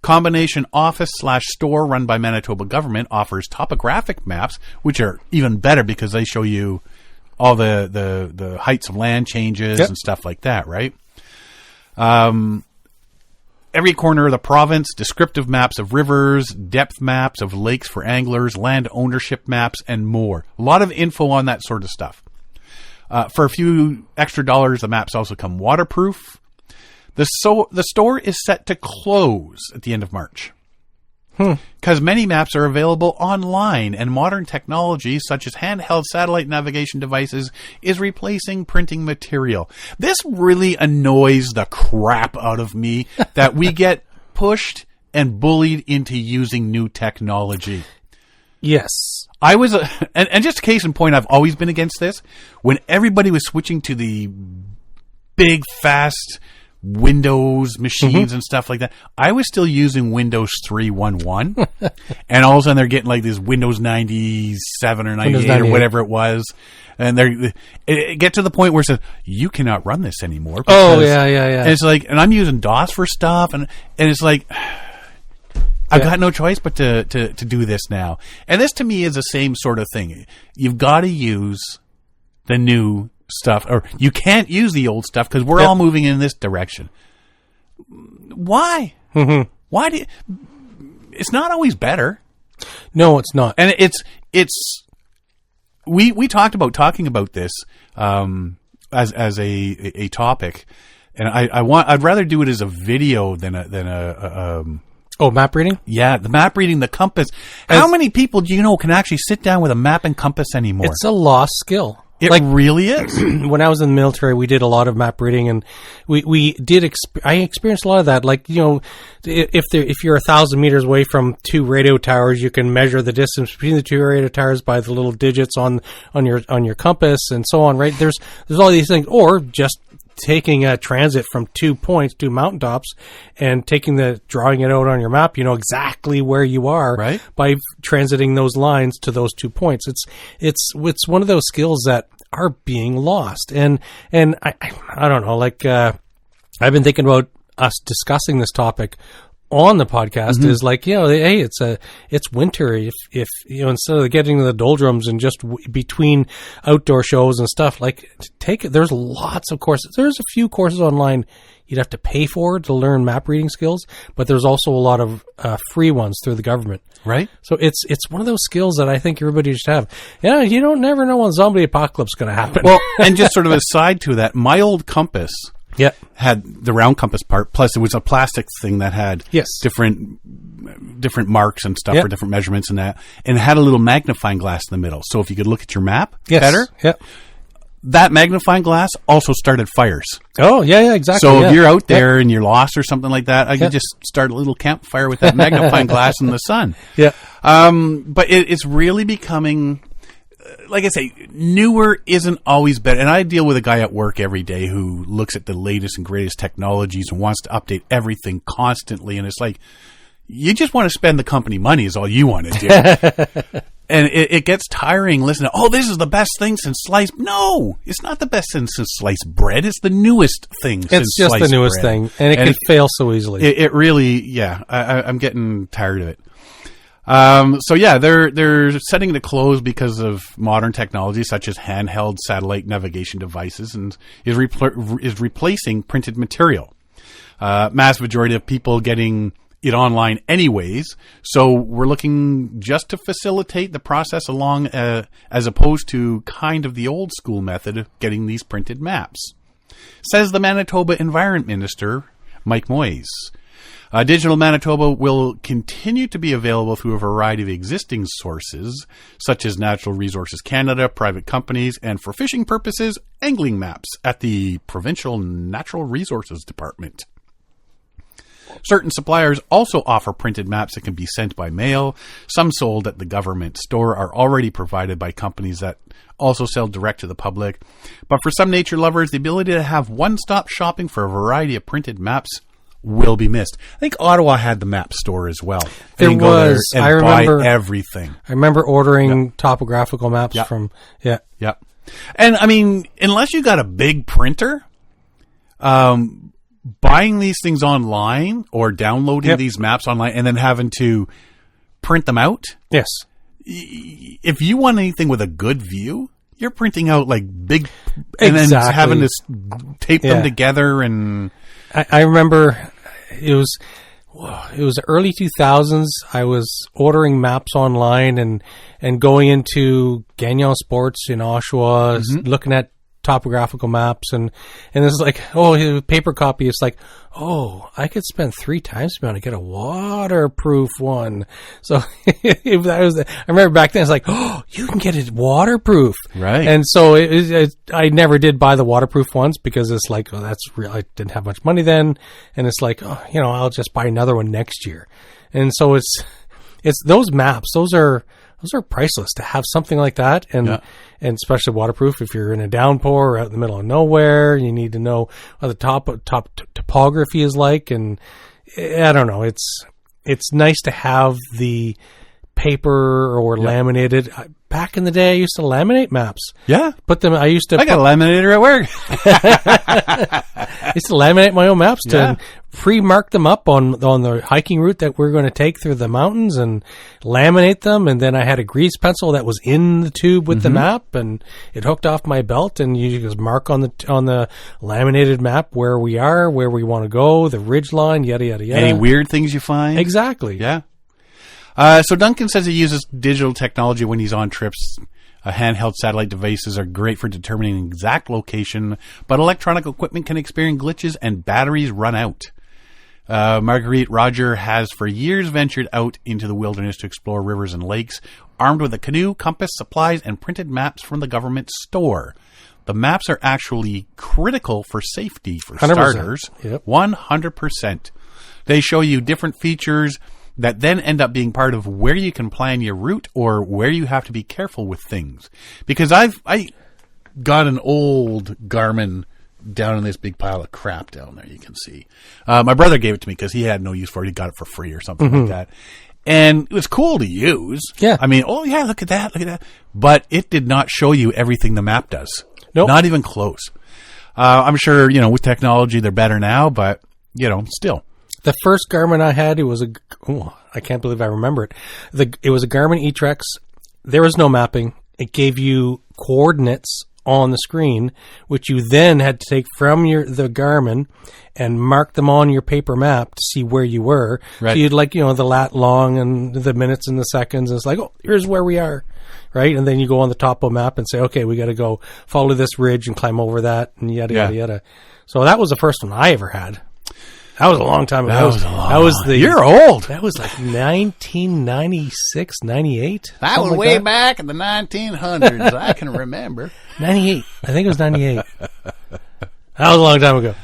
Combination Office/store run by Manitoba government offers topographic maps, which are even better because they show you all the heights of land changes and stuff like that, right? Every corner of the province, descriptive maps of rivers, depth maps of lakes for anglers, land ownership maps, and more. A lot of info on that sort of stuff. For a few extra dollars, the maps also come waterproof. The store is set to close at the end of March. Because many maps are available online, and modern technology, such as handheld satellite navigation devices, is replacing printing material. This really annoys the crap out of me that we get pushed and bullied into using new technology. Yes. I was, and just case in point, I've always been against this. When everybody was switching to the big, fast Windows machines and stuff like that, I was still using Windows 3.1.1, and all of a sudden they're getting like this Windows 97 or 98 or whatever it was, and it get to the point where it says you cannot run this anymore. Oh yeah. And it's like, and I'm using DOS for stuff, and it's like I've got no choice but to do this now. And this to me is the same sort of thing. You've got to use the new stuff, or you can't use the old stuff because we're all moving in this direction. Why? Why do you, it's not always better. No, it's not. And we talked about talking about this as a topic, and I'd rather do it as a video than a map reading? Yeah, the map reading, the compass. How many people do you know can actually sit down with a map and compass anymore? It's a lost skill. It really is. When I was in the military, we did a lot of map reading, and I experienced a lot of that. Like, you know, if you're 1,000 meters away from two radio towers, you can measure the distance between the two radio towers by the little digits on your compass and so on, right? There's all these things, or just taking a transit from 2 points, 2 mountaintops, and drawing it out on your map, you know exactly where you are, right, by transiting those lines to those 2 points. It's one of those skills that are being lost. And I don't know, like, I've been thinking about us discussing this topic on the podcast is like, you know, hey, it's winter. If you know, instead of getting to the doldrums and just between outdoor shows and stuff, like, there's lots of courses. There's a few courses online you'd have to pay for to learn map reading skills, but there's also a lot of free ones through the government. Right. So it's one of those skills that I think everybody should have. Yeah, you don't never know when zombie apocalypse is going to happen. Well, and just sort of a side to that, my old compass had the round compass part, plus it was a plastic thing that had different marks and stuff for different measurements and that, and it had a little magnifying glass in the middle. So if you could look at your map better, that magnifying glass also started fires. Oh, yeah, exactly. So if you're out there and you're lost or something like that, I could just start a little campfire with that magnifying glass in the sun. Yeah. But it's really becoming, like I say, newer isn't always better. And I deal with a guy at work every day who looks at the latest and greatest technologies and wants to update everything constantly. And it's like, you just want to spend the company money is all you want to do. And it gets tiring listening to, this is the best thing since sliced. No, it's not the best thing since sliced bread. It's the newest thing since sliced bread. It's just the newest thing. And it can fail so easily. It really, I'm getting tired of it. So they're setting to close because of modern technology such as handheld satellite navigation devices, and is replacing printed material. Mass majority of people getting it online anyways, so we're looking just to facilitate the process along as opposed to kind of the old school method of getting these printed maps, says the Manitoba Environment Minister, Mike Moyes. Digital Manitoba will continue to be available through a variety of existing sources, such as Natural Resources Canada, private companies, and for fishing purposes, angling maps at the Provincial Natural Resources Department. Certain suppliers also offer printed maps that can be sent by mail. Some sold at the government store are already provided by companies that also sell direct to the public. But for some nature lovers, the ability to have one-stop shopping for a variety of printed maps will be missed. I think Ottawa had the map store as well. There was. And I remember buy everything. I remember ordering topographical maps from. Yep. And I mean, unless you got a big printer, buying these things online or downloading these maps online and then having to print them out. Yes. If you want anything with a good view, you're printing out like big and then having to tape them together. And I remember it was early 2000s. I was ordering maps online and going into Gagnon Sports in Oshawa, looking at topographical maps, and it's like, oh, paper copy. It's like, oh, I could spend 3 times the amount to get a waterproof one. So if that was, I remember back then, it's like, oh, you can get it waterproof, right? And so I never did buy the waterproof ones because it's like, oh, that's real. I didn't have much money then, and it's like, oh, I'll just buy another one next year. And so it's those maps. Those are priceless to have something like that, and especially waterproof if you're in a downpour or out in the middle of nowhere. You need to know what the top topography is like, and I don't know. It's nice to have the paper or laminated. Back in the day, I used to laminate maps. Yeah, I got a laminator at work. I used to laminate my own maps to pre-mark them up on the hiking route that we're going to take through the mountains and laminate them. And then I had a grease pencil that was in the tube with the map, and it hooked off my belt, and you just mark on the laminated map where we are, where we want to go, the ridge line, yada, yada, yada. Any weird things you find? Exactly. Yeah. So Duncan says he uses digital technology when he's on trips. Handheld satellite devices are great for determining an exact location, but electronic equipment can experience glitches and batteries run out. Marguerite Roger has for years ventured out into the wilderness to explore rivers and lakes, armed with a canoe, compass, supplies, and printed maps from the government store. The maps are actually critical for safety, for 100%. starters. Yep. 100%. They show you different features that then end up being part of where you can plan your route or where you have to be careful with things. Because I got an old Garmin down in this big pile of crap down there, you can see. My brother gave it to me because he had no use for it. He got it for free or something like that. And it was cool to use. Yeah. I mean, oh yeah, look at that. But it did not show you everything the map does. Nope. Not even close. I'm sure, with technology they're better now, but, still. The first Garmin I had, I can't believe I remember it. It was a Garmin eTrex. There was no mapping. It gave you coordinates on the screen, which you then had to take from the Garmin and mark them on your paper map to see where you were. Right. So you'd the lat long and the minutes and the seconds. And it's like, oh, here's where we are. Right. And then you go on the topo map and say, okay, we got to go follow this ridge and climb over that and yada, yada, yada. So that was the first one I ever had. That was a long time ago. You're old. That was like 1996, 98. That was way back in the 1900s. I can remember. 98. I think it was 98. That was a long time ago.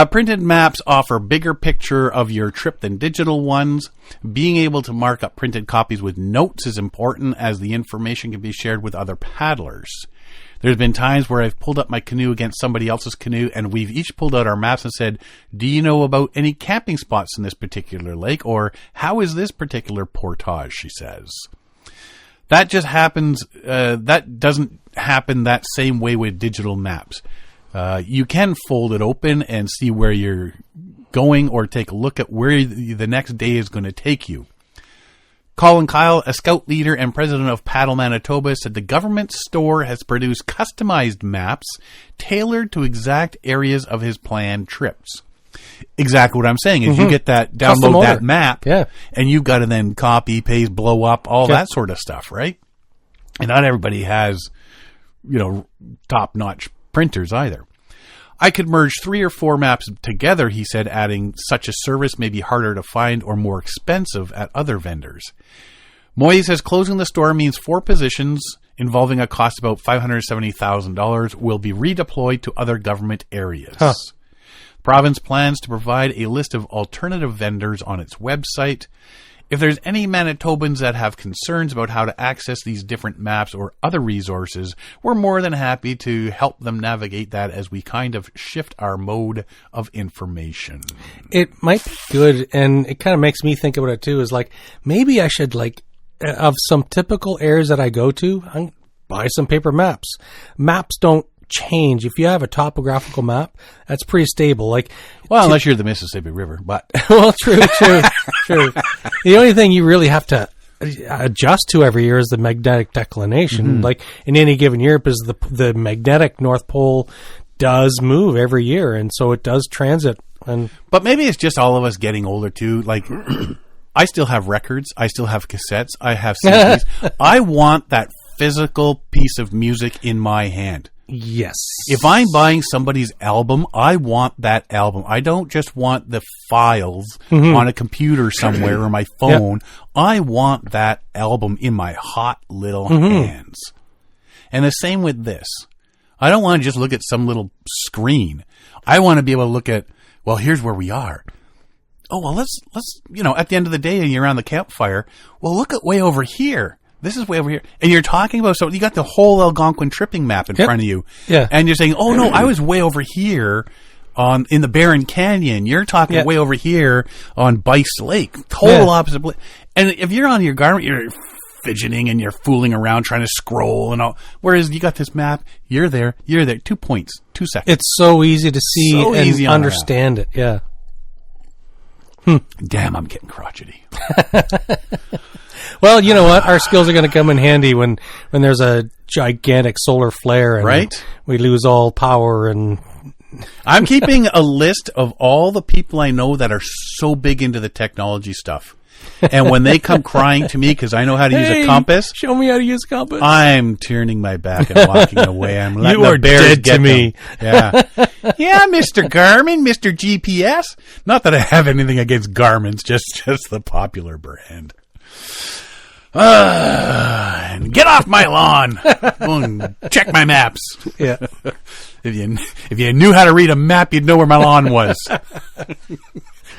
Printed maps offer bigger picture of your trip than digital ones. Being able to mark up printed copies with notes is important as the information can be shared with other paddlers. There's been times where I've pulled up my canoe against somebody else's canoe, and we've each pulled out our maps and said, do you know about any camping spots in this particular lake? Or how is this particular portage, she says. That just happens, that doesn't happen that same way with digital maps. You can fold it open and see where you're going or take a look at where the next day is going to take you. Colin Kyle, a scout leader and president of Paddle Manitoba, said the government store has produced customized maps tailored to exact areas of his planned trips. Exactly what I'm saying is you get that, download that map, and you've got to then copy, paste, blow up, all that sort of stuff, right? And not everybody has, top-notch printers either. I could merge 3 or 4 maps together, he said, adding such a service may be harder to find or more expensive at other vendors. Moy says closing the store means 4 positions involving a cost of about $570,000 will be redeployed to other government areas. Huh. The province plans to provide a list of alternative vendors on its website. If there's any Manitobans that have concerns about how to access these different maps or other resources, we're more than happy to help them navigate that as we kind of shift our mode of information. It might be good, and it kind of makes me think about it too, is like, maybe I should, like, of some typical areas that I go to, I buy some paper maps. Maps don't change. If you have a topographical map, that's pretty stable. Like, well, unless you're the Mississippi River, but well, true. The only thing you really have to adjust to every year is the magnetic declination. Mm-hmm. Like in any given year, because the magnetic North Pole does move every year, and so it does transit. But maybe it's just all of us getting older too. Like, I still have records. I still have cassettes. I have CDs. I want that physical piece of music in my hand. Yes. If I'm buying somebody's album, I want that album. I don't just want the files on a computer somewhere or my phone. Yep. I want that album in my hot little hands. And the same with this. I don't want to just look at some little screen. I want to be able to look at, well, here's where we are. Oh, well, let's, at the end of the day, and you're around the campfire, well, look at way over here. This is way over here. And you're talking about, so you got the whole Algonquin tripping map in front of you. Yeah. And you're saying, oh no, I was way over here in the Barron Canyon. You're talking way over here on Bice Lake. Total opposite. And if you're on your Garmin, you're fidgeting and you're fooling around trying to scroll and all. Whereas you got this map, you're there. 2 points, 2 seconds. It's so easy to see and understand it. Yeah. Damn, I'm getting crotchety. Well, you know what? Our skills are going to come in handy when there's a gigantic solar flare and we lose all power. And I'm keeping a list of all the people I know that are so big into the technology stuff. And when they come crying to me because I know how to use a compass, show me how to use a compass. I'm turning my back and walking away. I'm letting you are the bears dead to me. Yeah, yeah, Mr. Garmin, Mr. GPS. Not that I have anything against Garmin's, just the popular brand. And get off my lawn. Go and check my maps. Yeah. If you knew how to read a map, you'd know where my lawn was.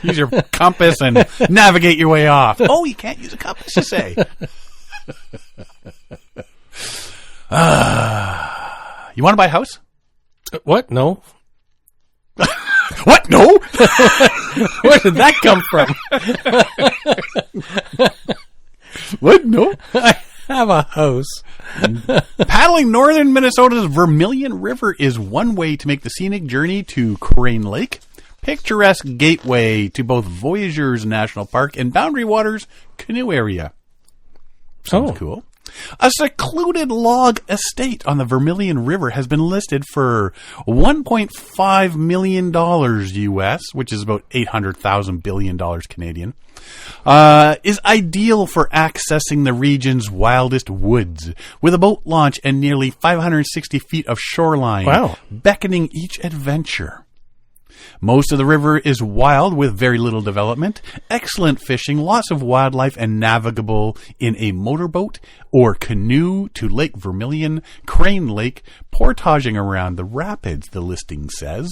Use your compass and navigate your way off. Oh, you can't use a compass, you say. You want to buy a house? What? No. What? No? Where did that come from? What? No? I have a house. Paddling northern Minnesota's Vermilion River is one way to make the scenic journey to Crane Lake, picturesque gateway to both Voyageurs National Park and Boundary Waters Canoe Area. Sounds cool. A secluded log estate on the Vermilion River has been listed for $1.5 million US, which is about $800,000 billion Canadian, is ideal for accessing the region's wildest woods, with a boat launch and nearly 560 feet of shoreline, beckoning each adventure. Most of the river is wild with very little development, excellent fishing, lots of wildlife, and navigable in a motorboat or canoe to Lake Vermilion, Crane Lake, portaging around the rapids, the listing says.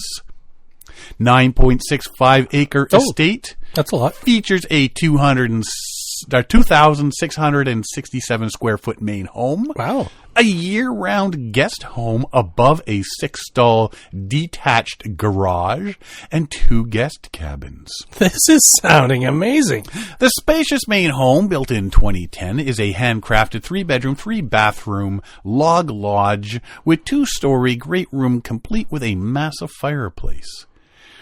9.65 acre estate. That's a lot. Features a 2,667 square foot main home. Wow. A year-round guest home above a 6-stall detached garage and 2 guest cabins. This is sounding amazing. The spacious main home, built in 2010, is a handcrafted 3-bedroom, 3-bathroom log lodge with 2-story great room complete with a massive fireplace.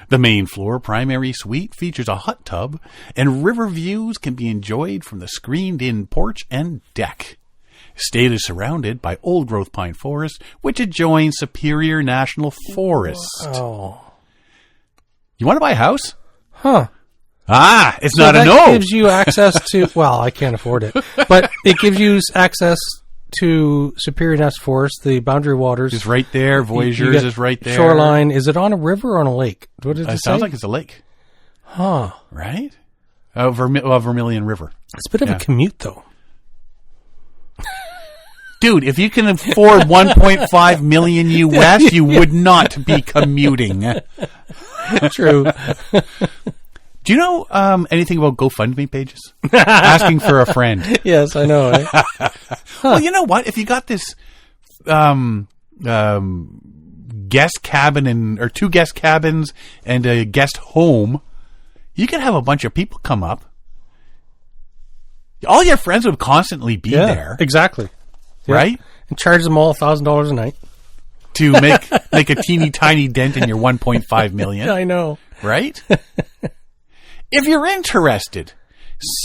The main floor primary suite features a hot tub, and river views can be enjoyed from the screened-in porch and deck. State is surrounded by old-growth pine forest, which adjoins Superior National Forest. Oh. You want to buy a house? Huh. Ah, it's not a no. That gives you access to, well, I can't afford it, but it gives you access to Superior National Forest, the Boundary Waters It's right there. Voyageurs is right there. Shoreline. Is it on a river or on a lake? What did it say? Sounds like it's a lake. Huh. Right? Vermilion River. It's a bit of a commute, though. Dude, if you can afford 1.5 million US, you would not be commuting. True. Do you know anything about GoFundMe pages? Asking for a friend. Yes, I know. Eh? Well, you know what? If you got this guest cabin or 2 guest cabins and a guest home, you could have a bunch of people come up. All your friends would constantly be there. Exactly. Yeah. Right? And charge them all $1,000 a night. To make a teeny tiny dent in your 1.5 million. I know. Right? If you're interested,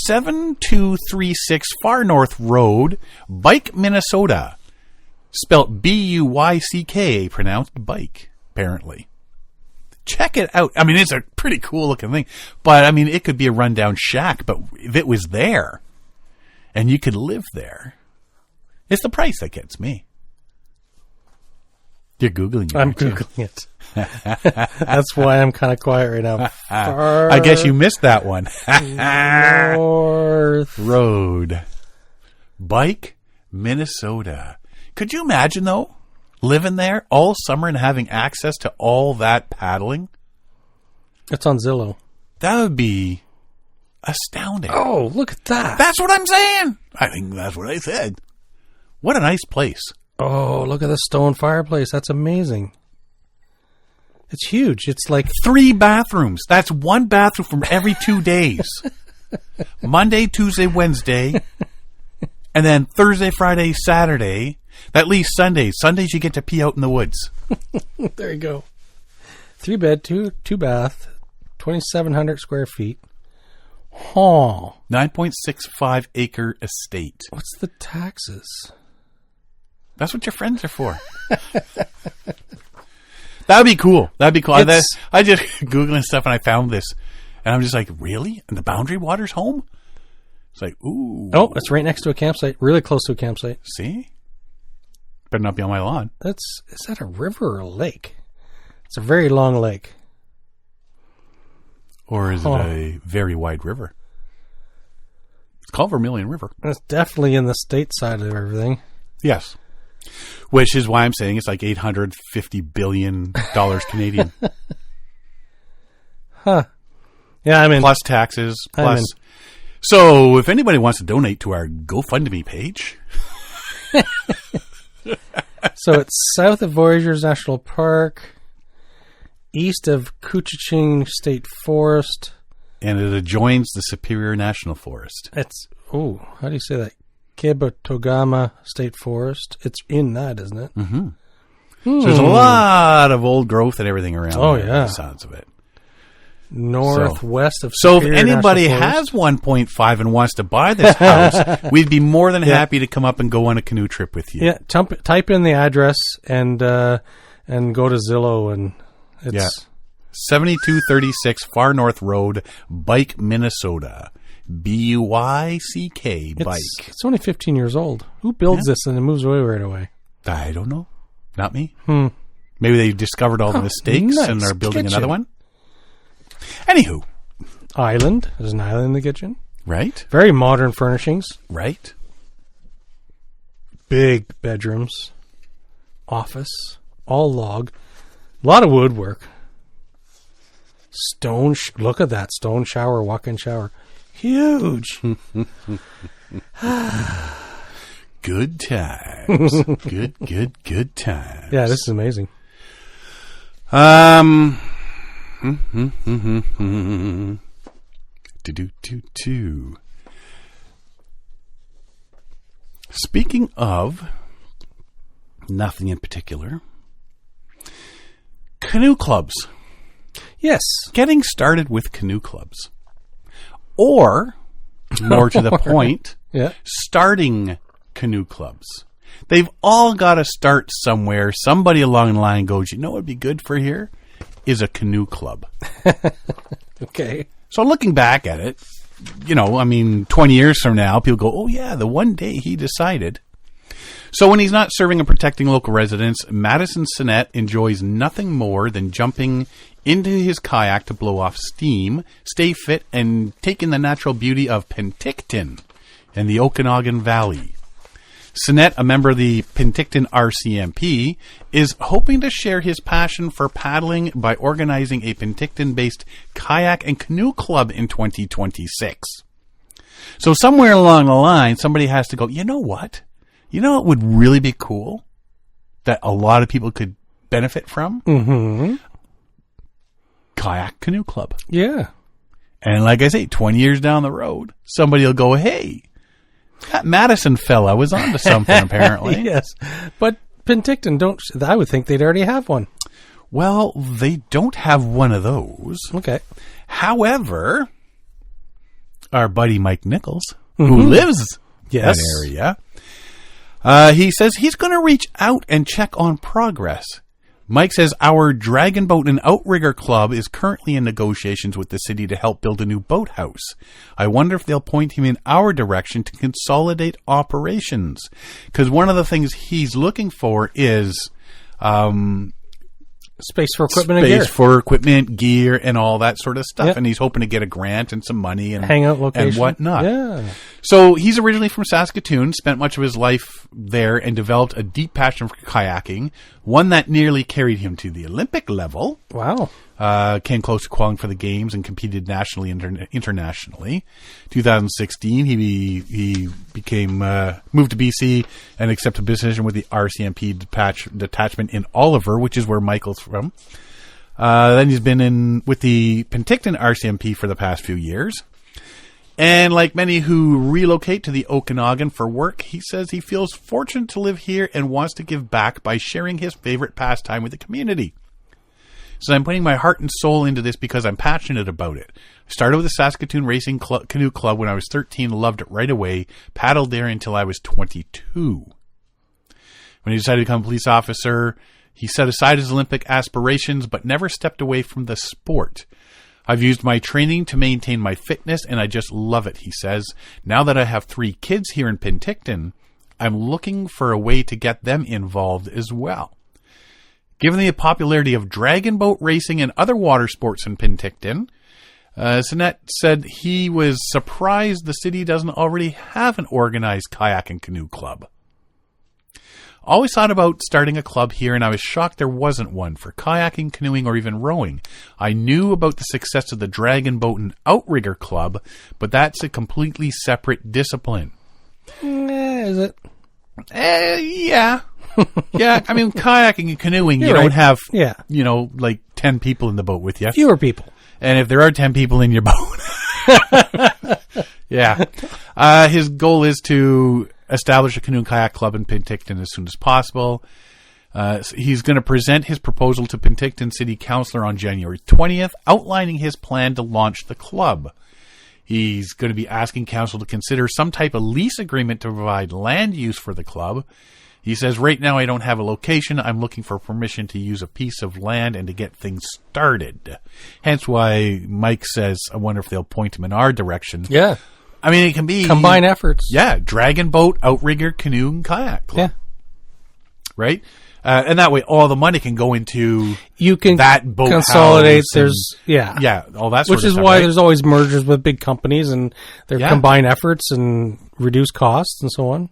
7236 Far North Road, Bike, Minnesota. Spelt B-U-Y-C-K, pronounced bike, apparently. Check it out. I mean, it's a pretty cool looking thing. But, I mean, it could be a rundown shack, but if it was there, and you could live there, it's the price that gets me. You're Googling it. I'm Googling it. That's why I'm kind of quiet right now. I guess you missed that one. North Road. Bike, Minnesota. Could you imagine, though, living there all summer and having access to all that paddling? It's on Zillow. That would be astounding. Oh, look at that. That's what I'm saying. I think that's what I said. What a nice place. Oh, look at the stone fireplace. That's amazing. It's huge. It's like 3 bathrooms. That's 1 bathroom from every 2 days. Monday, Tuesday, Wednesday. And then Thursday, Friday, Saturday. That leaves Sundays. Sundays you get to pee out in the woods. There you go. 3 bed, 2 bath, 2,700 square feet. Huh. 9.65 acre estate. What's the taxes? That's what your friends are for. That would be cool. That'd be cool. I just Googling stuff and I found this. And I'm just like, really? And the Boundary Waters home? It's like, ooh. Oh, it's right next to a campsite. Really close to a campsite. See? Better not be on my lawn. Is that a river or a lake? It's a very long lake. Or is it a very wide river? It's called Vermilion River. It's definitely in the state side of everything. Yes. Which is why I'm saying it's like $850 billion Canadian. Huh. Yeah, I mean. Plus taxes. Plus. So if anybody wants to donate to our GoFundMe page. So it's south of Voyageurs National Park, east of Couchiching State Forest. And it adjoins the Superior National Forest. It's, how do you say that? Kebatogama State Forest. It's in that, isn't it? Mm-hmm. So there's a lot of old growth and everything around there. Yeah. By the sounds of it. Northwest of So Superior if anybody National has 1.5 and wants to buy this house, we'd be more than happy to come up and go on a canoe trip with you. Yeah, type in the address and go to Zillow and it's 7236 Far North Road, Bike, Minnesota. B-U-Y-C-K, Bike. It's only 15 years old. Who builds this and it moves away right away? I don't know. Not me. Maybe they discovered all the mistakes and are building another one. Anywho. Island. There's an island in the kitchen. Right. Very modern furnishings. Right. Big bedrooms. Office. All log. A lot of woodwork. Stone. Look at that. Stone shower, walk-in shower. Huge. Good times. Good times. Yeah, this is amazing. Speaking of nothing in particular, canoe clubs. Yes. Getting started with canoe clubs. Or, more to the point, starting canoe clubs. They've all got to start somewhere. Somebody along the line goes, you know what would be good for here? Is a canoe club. Okay. So looking back at it, 20 years from now, people go, oh yeah, the one day he decided. So when he's not serving and protecting local residents, Madison Sinnett enjoys nothing more than jumping into his kayak to blow off steam, stay fit, and take in the natural beauty of Penticton in the Okanagan Valley. Sinnett, a member of the Penticton RCMP, is hoping to share his passion for paddling by organizing a Penticton-based kayak and canoe club in 2026. So somewhere along the line, somebody has to go, you know what? You know what would really be cool that a lot of people could benefit from? Mm-hmm. Kayak canoe club. Yeah. And like I say, 20 years down the road, somebody will go, hey, that Madison fella was onto something, apparently. Yes. But Penticton, I would think they'd already have one. Well, they don't have one of those. Okay. However, our buddy Mike Nichols, who lives in that area, he says he's going to reach out and check on progress. Mike says our Dragon Boat and Outrigger Club is currently in negotiations with the city to help build a new boathouse. I wonder if they'll point him in our direction to consolidate operations. Because one of the things he's looking for is space for equipment and gear. Space for equipment, gear, and all that sort of stuff. Yep. And he's hoping to get a grant and some money and hangout location and whatnot. Yeah. So he's originally from Saskatoon, spent much of his life there, and developed a deep passion for kayaking, one that nearly carried him to the Olympic level. Wow. Came close to qualifying for the games and competed nationally and internationally. 2016, he became moved to BC and accepted a position with the RCMP detachment in Oliver, which is where Michael's from. Then he's been with the Penticton RCMP for the past few years. And like many who relocate to the Okanagan for work, he says he feels fortunate to live here and wants to give back by sharing his favorite pastime with the community. So I'm putting my heart and soul into this because I'm passionate about it. I started with the Saskatoon Racing Canoe Club when I was 13, loved it right away, paddled there until I was 22. When he decided to become a police officer, he set aside his Olympic aspirations but never stepped away from the sport. I've used my training to maintain my fitness, and I just love it, he says. Now that I have 3 kids here in Penticton, I'm looking for a way to get them involved as well. Given the popularity of dragon boat racing and other water sports in Penticton, Sinnett said he was surprised the city doesn't already have an organized kayak and canoe club. Always thought about starting a club here, and I was shocked there wasn't one for kayaking, canoeing, or even rowing. I knew about the success of the Dragon Boat and Outrigger Club, but that's a completely separate discipline. Is it? Yeah. Yeah, I mean, kayaking and canoeing, You're you right. don't have, Yeah. like 10 people in the boat with you. Fewer people. And if there are 10 people in your boat, yeah. His goal is to establish a canoe and kayak club in Penticton as soon as possible. He's going to present his proposal to Penticton City Councillor on January 20th, outlining his plan to launch the club. He's going to be asking council to consider some type of lease agreement to provide land use for the club. He says, right now I don't have a location. I'm looking for permission to use a piece of land and to get things started. Hence why Mike says, I wonder if they'll point him in our direction. Yeah. I mean, it can be... Combine efforts. Yeah, Dragon Boat, Outrigger, Canoe, and Kayak Club. Yeah. Right? And that way all the money can go into You can that boat consolidate. house There's, yeah. Yeah, all that sort Which of is stuff. why right? there's always mergers with big companies and their Yeah. combined efforts and reduce costs and so on.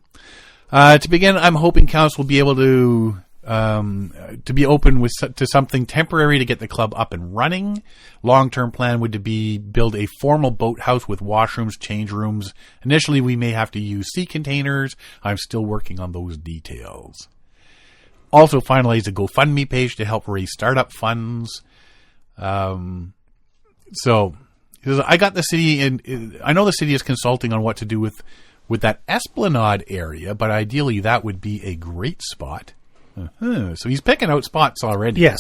To begin, I'm hoping council will be able to be open to something temporary to get the club up and running. Long-term plan would be build a formal boathouse with washrooms, change rooms. Initially, we may have to use sea containers. I'm still working on those details. Also, finalize a GoFundMe page to help raise startup funds. So, I got the city, and I know the city is consulting on what to do with that Esplanade area, but ideally that would be a great spot. So he's picking out spots already. Yes.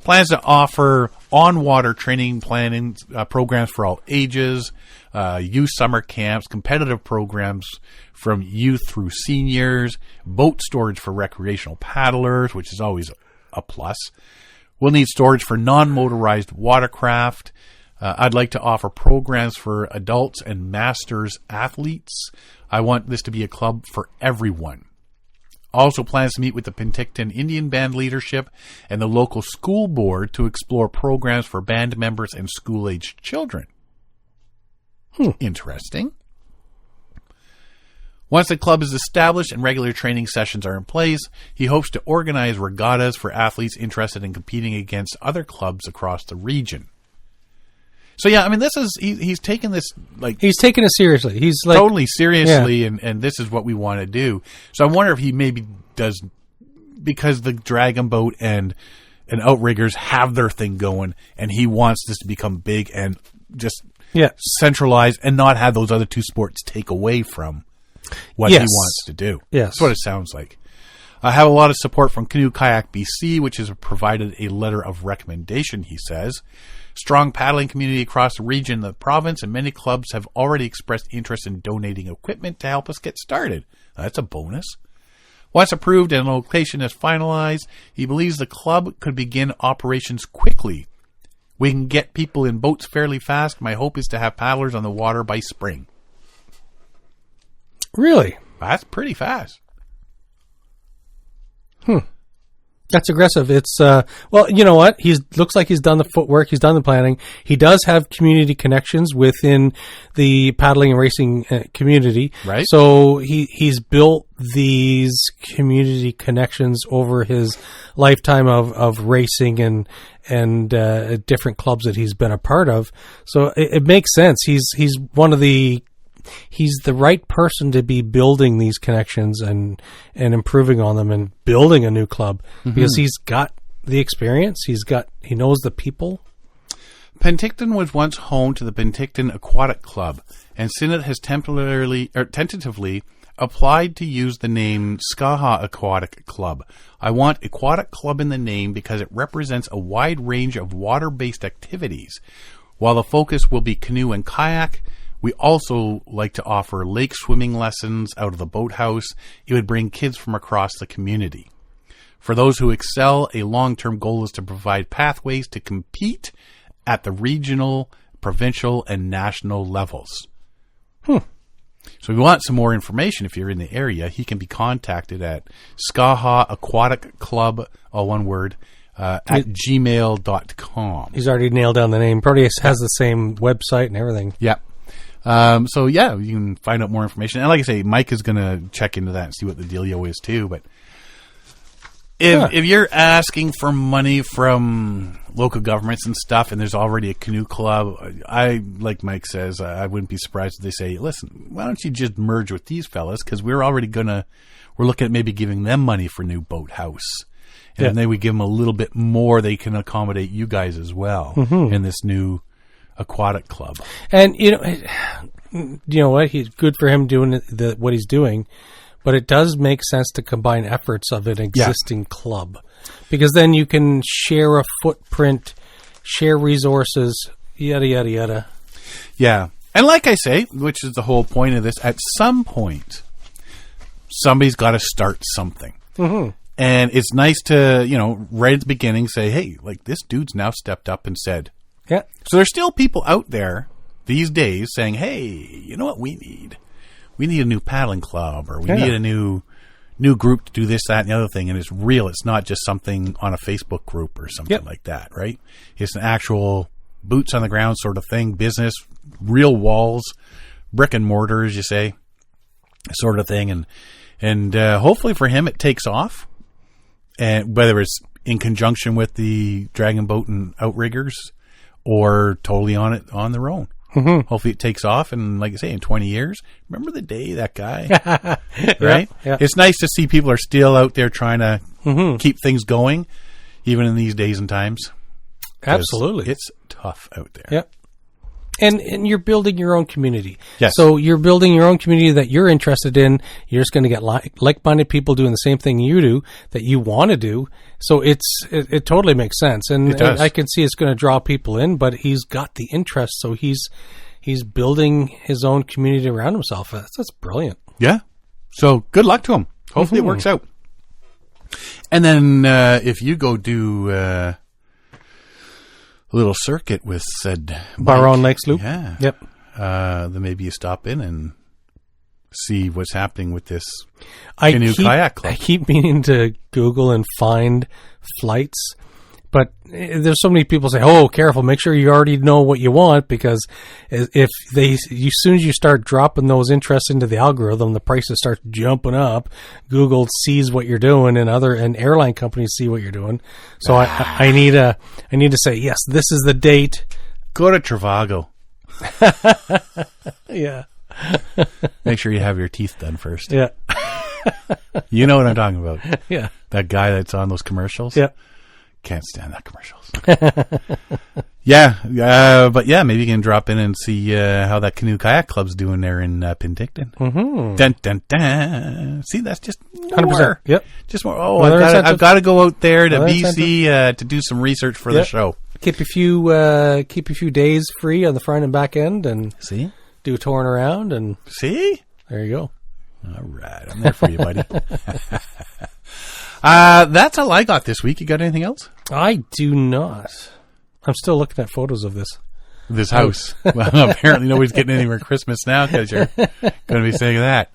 Plans to offer on-water training planning programs for all ages, youth summer camps, competitive programs from youth through seniors, boat storage for recreational paddlers, which is always a plus. We'll need storage for non-motorized watercraft. I'd like to offer programs for adults and masters athletes. I want this to be a club for everyone. Also plans to meet with the Penticton Indian Band leadership and the local school board to explore programs for band members and school-aged children. Interesting. Once the club is established and regular training sessions are in place, he hopes to organize regattas for athletes interested in competing against other clubs across the region. So yeah, I mean, this is he's taking this like He's taking it seriously. He's like totally seriously, and this is what we want to do. So I wonder if he maybe does, because the Dragon Boat and Outriggers have their thing going, and he wants this to become big and just centralized and not have those other two sports take away from what he wants to do. Yes. That's what it sounds like. I have a lot of support from Canoe Kayak BC, which has provided a letter of recommendation, he says. Strong paddling community across the region, the province, and many clubs have already expressed interest in donating equipment to help us get started. That's a bonus. Once approved and location is finalized, he believes the club could begin operations quickly. We can get people in boats fairly fast. My hope is to have paddlers on the water by spring. Really? That's pretty fast. That's aggressive. It's well, you know what? Looks like he's done the footwork. He's done the planning. He does have community connections within the paddling and racing community. Right. So he's built these community connections over his lifetime of racing and different clubs that he's been a part of. So it makes sense. He's the right person to be building these connections and improving on them and building a new club because he's got the experience. He knows the people. Penticton was once home to the Penticton Aquatic Club, and Synod has tentatively applied to use the name Skaha Aquatic Club. I want Aquatic Club in the name because it represents a wide range of water-based activities. While the focus will be canoe and kayak, we also like to offer lake swimming lessons out of the boathouse. It would bring kids from across the community. For those who excel, a long-term goal is to provide pathways to compete at the regional, provincial, and national levels. So if you want some more information, if you're in the area, he can be contacted at Skaha Aquatic Club, all one word, at gmail.com. He's already nailed down the name. Probably has the same website and everything. Yeah. So yeah, you can find out more information. And like I say, Mike is going to check into that and see what the dealio is too. But if you're asking for money from local governments and stuff, and there's already a canoe club, like Mike says, I wouldn't be surprised if they say, listen, why don't you just merge with these fellas? Because we're looking at maybe giving them money for new boathouse. And then we give them a little bit more, they can accommodate you guys as well in this new aquatic club. And you know what? He's good for him doing what he's doing, but it does make sense to combine efforts of an existing club, because then you can share a footprint, share resources, yada yada yada. Yeah, and like I say, which is the whole point of this, at some point, somebody's got to start something. And it's nice to, right at the beginning say, hey, like this dude's now stepped up and said. Yeah. So there's still people out there these days saying, hey, you know what we need? We need a new paddling club, or we need a new group to do this, that, and the other thing. And it's real. It's not just something on a Facebook group or something like that, right? It's an actual boots on the ground sort of thing, business, real walls, brick and mortar, as you say, sort of thing. And hopefully for him it takes off. And whether it's in conjunction with the Dragon Boat and Outriggers or totally on their own. Hopefully it takes off. And like I say, in 20 years, remember the day that guy, right? Yeah. It's nice to see people are still out there trying to keep things going, even in these days and times. Absolutely. It's tough out there. Yeah. And you're building your own community. Yes. So you're building your own community that you're interested in. You're just going to get like-minded people doing the same thing you do that you want to do. So it totally makes sense. And I can see it's going to draw people in, but he's got the interest. So he's building his own community around himself. That's brilliant. Yeah. So good luck to him. Hopefully it works out. And then if you go do... a little circuit with said Barron Lakes Loop. Yeah. Yep. Then maybe you stop in and see what's happening with this canoe kayak club. I keep meaning to Google and find flights, but there's so many people say, "Oh, careful! Make sure you already know what you want," because as soon as you start dropping those interests into the algorithm, the prices start jumping up. Google sees what you're doing, and airline companies see what you're doing. So I need to say, yes, this is the date. Go to Trivago. Yeah. Make sure you have your teeth done first. Yeah. You know what I'm talking about. Yeah. That guy that's on those commercials. Yeah. Can't stand that commercials. But maybe you can drop in and see how that canoe kayak club's doing there in Penticton. Mm-hmm. Dun, dun, dun. See, that's just 100%. Yep. Just more. Oh, I've got to go out there to BC to do some research for the show. Keep a few days free on the front and back end, and see, do a touring around, and see. There you go. All right, I'm there for you, buddy. That's all I got this week. You got anything else? I do not. I'm still looking at photos of this house. Well, apparently nobody's getting anywhere Christmas now because you're going to be saying that.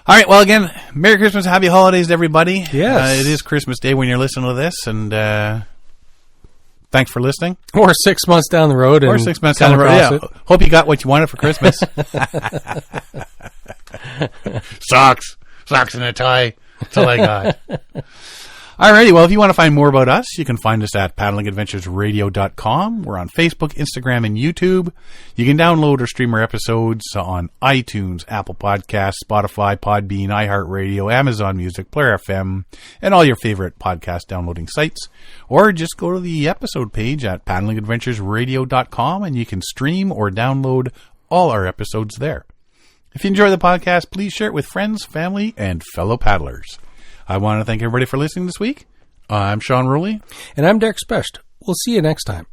All right. Well, again, Merry Christmas, Happy Holidays to everybody. Yes. It is Christmas Day when you're listening to this, and thanks for listening. Or 6 months down the road. Or 6 months down the road. Yeah. Hope you got what you wanted for Christmas. Socks and a tie. That's all I got. Alrighty, well, if you want to find more about us, you can find us at paddlingadventuresradio.com. We're on Facebook, Instagram, and YouTube. You can download or stream our episodes on iTunes, Apple Podcasts, Spotify, Podbean, iHeartRadio, Amazon Music, Player FM, and all your favorite podcast downloading sites. Or just go to the episode page at paddlingadventuresradio.com, and you can stream or download all our episodes there. If you enjoy the podcast, please share it with friends, family, and fellow paddlers. I want to thank everybody for listening this week. I'm Sean Rowley. And I'm Derek Specht. We'll see you next time.